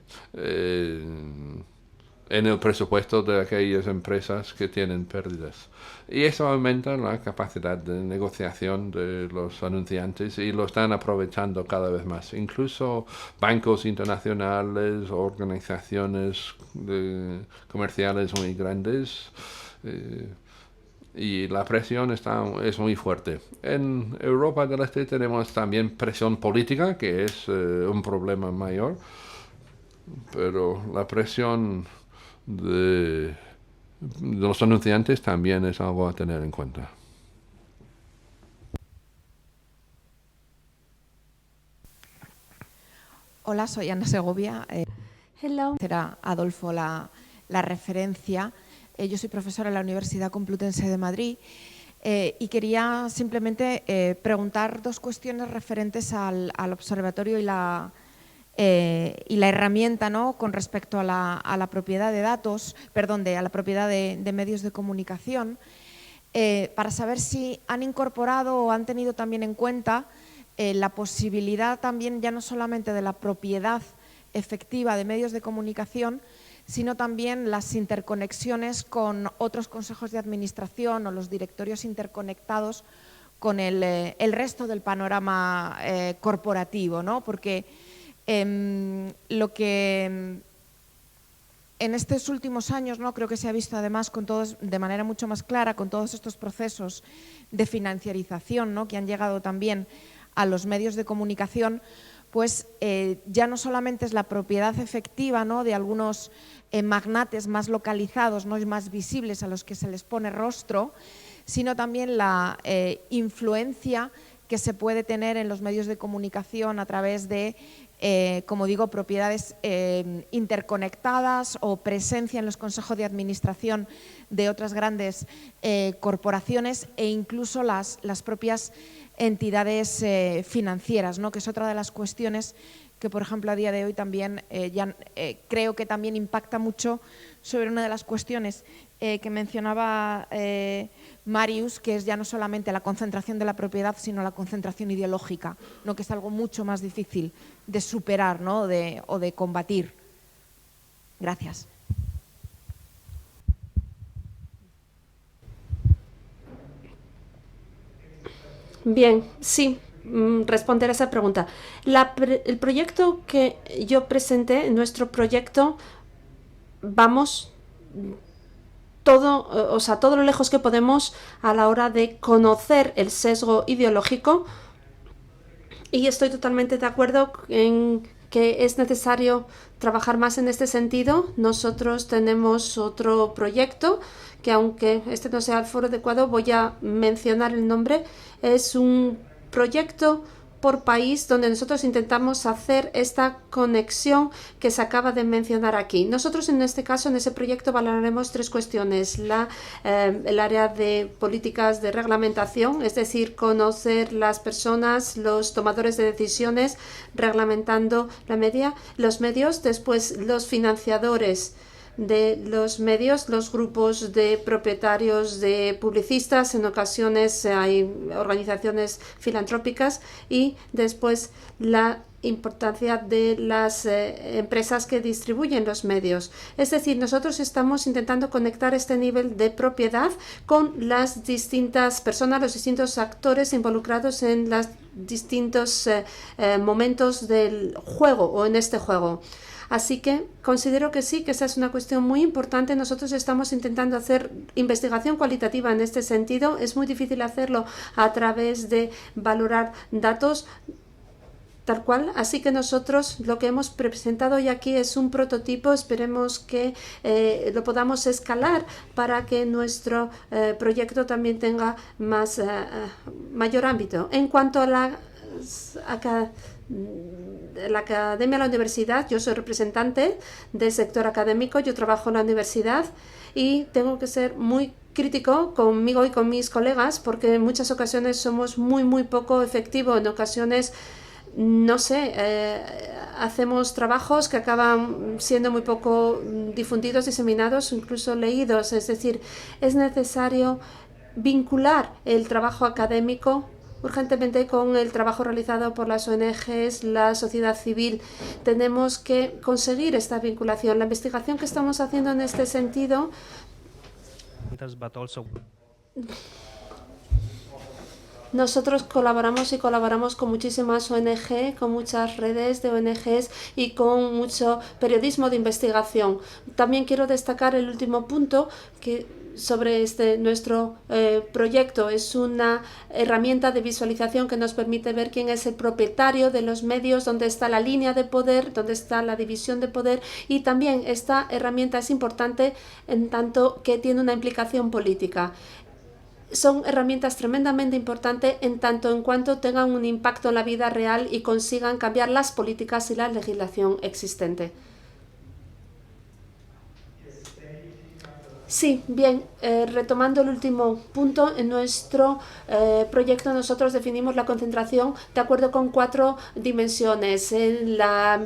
en el presupuesto de aquellas empresas que tienen pérdidas. Y eso aumenta la capacidad de negociación de los anunciantes y lo están aprovechando cada vez más. Incluso bancos internacionales, organizaciones comerciales muy grandes, y la presión es muy fuerte. En Europa del Este tenemos también presión política, que es un problema mayor, pero la presión de los anunciantes también es algo a tener en cuenta. Hola, soy Ana Segovia. Hello. Será Adolfo la referencia. Yo soy profesora en la Universidad Complutense de Madrid y quería simplemente preguntar dos cuestiones referentes al observatorio y la herramienta, ¿no?, con respecto a la propiedad de datos, perdón, a la propiedad de medios de comunicación, para saber si han incorporado o han tenido también en cuenta la posibilidad también ya no solamente de la propiedad efectiva de medios de comunicación, sino también las interconexiones con otros consejos de administración o los directorios interconectados con el resto del panorama corporativo, ¿no? Porque lo que en estos últimos años, ¿no?, creo que se ha visto además de manera mucho más clara con todos estos procesos de financiarización, ¿no?, que han llegado también a los medios de comunicación, pues ya no solamente es la propiedad efectiva, ¿no?, de algunos magnates más localizados, ¿no?, y más visibles a los que se les pone rostro, sino también la influencia que se puede tener en los medios de comunicación a través de, como digo, propiedades interconectadas o presencia en los consejos de administración de otras grandes corporaciones e incluso las propias entidades financieras, ¿no?, que es otra de las cuestiones que, por ejemplo, a día de hoy también creo que también impacta mucho sobre una de las cuestiones que mencionaba Marius, que es ya no solamente la concentración de la propiedad, sino la concentración ideológica, ¿no?, que es algo mucho más difícil de superar, ¿no?, o de combatir. Gracias. Bien, sí, responder a esa pregunta. El proyecto que yo presenté, nuestro proyecto, vamos todo lo lejos que podemos a la hora de conocer el sesgo ideológico, y estoy totalmente de acuerdo en que es necesario trabajar más en este sentido. Nosotros tenemos otro proyecto que, aunque este no sea el foro adecuado, voy a mencionar el nombre. Es un proyecto por país donde nosotros intentamos hacer esta conexión que se acaba de mencionar aquí. Nosotros en este caso, en ese proyecto, valoraremos tres cuestiones. El área de políticas de reglamentación, es decir, conocer las personas, los tomadores de decisiones, reglamentando los medios, después los financiadores de los medios, los grupos de propietarios de publicistas, en ocasiones hay organizaciones filantrópicas, y después la importancia de las empresas que distribuyen los medios. Es decir, nosotros estamos intentando conectar este nivel de propiedad con las distintas personas, los distintos actores involucrados en los distintos momentos del juego o en este juego. Así que considero que sí, que esa es una cuestión muy importante. Nosotros estamos intentando hacer investigación cualitativa en este sentido. Es muy difícil hacerlo a través de valorar datos tal cual. Así que nosotros lo que hemos presentado hoy aquí es un prototipo. Esperemos que lo podamos escalar para que nuestro proyecto también tenga mayor ámbito. En cuanto a la academia, la universidad, yo soy representante del sector académico, yo trabajo en la universidad y tengo que ser muy crítico conmigo y con mis colegas, porque en muchas ocasiones somos muy poco efectivos. En ocasiones, no sé, hacemos trabajos que acaban siendo muy poco difundidos, diseminados o incluso leídos. Es decir, es necesario vincular el trabajo académico urgentemente con el trabajo realizado por las ONGs, la sociedad civil. Tenemos que conseguir esta vinculación. La investigación que estamos haciendo en este sentido nosotros colaboramos con muchísimas ONG, con muchas redes de ONGs y con mucho periodismo de investigación. También quiero destacar el último punto sobre nuestro proyecto. Es una herramienta de visualización que nos permite ver quién es el propietario de los medios, dónde está la línea de poder, dónde está la división de poder, y también esta herramienta es importante en tanto que tiene una implicación política. Son herramientas tremendamente importantes en tanto en cuanto tengan un impacto en la vida real y consigan cambiar las políticas y la legislación existente. Sí, bien, retomando el último punto, en nuestro proyecto nosotros definimos la concentración de acuerdo con 4 dimensiones. En la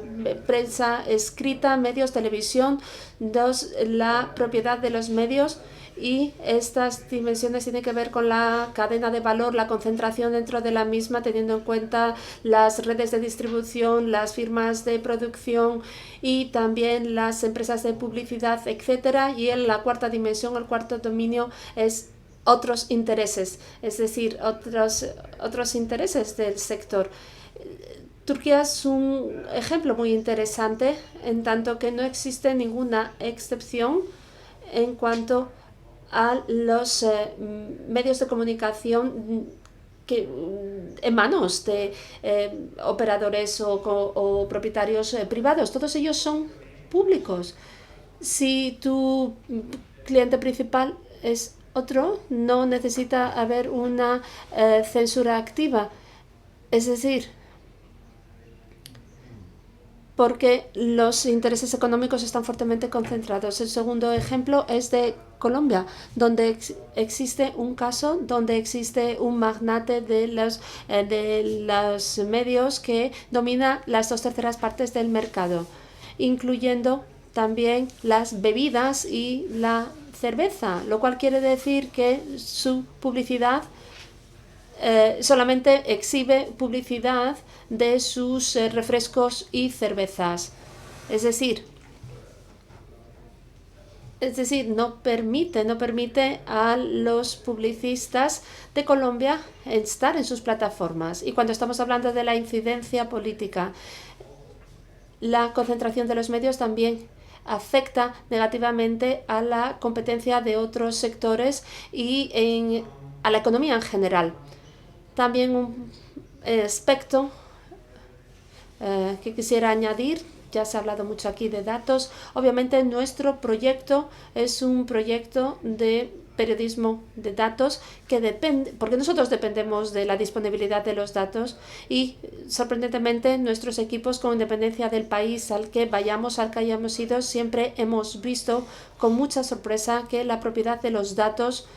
prensa escrita, medios, televisión, 2, la propiedad de los medios, y estas dimensiones tienen que ver con la cadena de valor, la concentración dentro de la misma, teniendo en cuenta las redes de distribución, las firmas de producción y también las empresas de publicidad, etcétera. Y en la cuarta dimensión, el cuarto dominio, es otros intereses, es decir, otros intereses del sector. Turquía es un ejemplo muy interesante, en tanto que no existe ninguna excepción en cuanto a los medios de comunicación en manos de operadores o propietarios privados. Todos ellos son públicos. Si tu cliente principal es otro, no necesita haber una censura activa. Es decir, porque los intereses económicos están fuertemente concentrados. El segundo ejemplo es de Colombia, donde existe un caso donde existe un magnate de los medios que domina las 2/3 partes del mercado, incluyendo también las bebidas y la cerveza, lo cual quiere decir que su publicidad solamente exhibe publicidad de sus refrescos y cervezas. Es decir, no permite a los publicistas de Colombia estar en sus plataformas. Y cuando estamos hablando de la incidencia política, la concentración de los medios también afecta negativamente a la competencia de otros sectores y a la economía en general. También un aspecto que quisiera añadir, ya se ha hablado mucho aquí de datos. Obviamente nuestro proyecto es un proyecto de periodismo de datos que depende, porque nosotros dependemos de la disponibilidad de los datos y sorprendentemente nuestros equipos, con independencia del país al que vayamos, al que hayamos ido, siempre hemos visto con mucha sorpresa que la propiedad de los datos,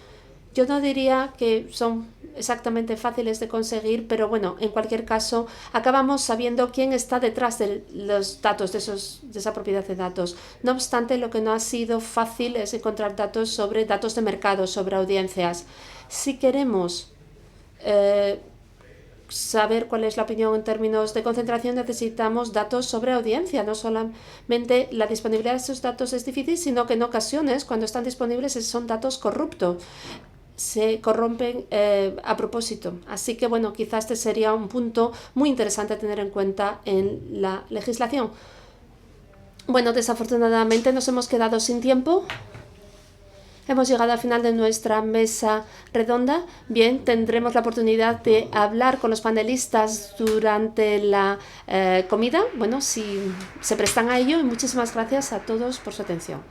yo no diría que son exactamente fáciles de conseguir, pero bueno, en cualquier caso, acabamos sabiendo quién está detrás de los datos, de esa propiedad de datos. No obstante, lo que no ha sido fácil es encontrar datos sobre datos de mercado, sobre audiencias. Si queremos saber cuál es la opinión en términos de concentración, necesitamos datos sobre audiencia. No solamente la disponibilidad de esos datos es difícil, sino que en ocasiones, cuando están disponibles, son datos corruptos. Se corrompen a propósito. Así que, bueno, quizás este sería un punto muy interesante a tener en cuenta en la legislación. Bueno, desafortunadamente nos hemos quedado sin tiempo. Hemos llegado al final de nuestra mesa redonda. Bien, tendremos la oportunidad de hablar con los panelistas durante la comida. Bueno, si se prestan a ello, y muchísimas gracias a todos por su atención.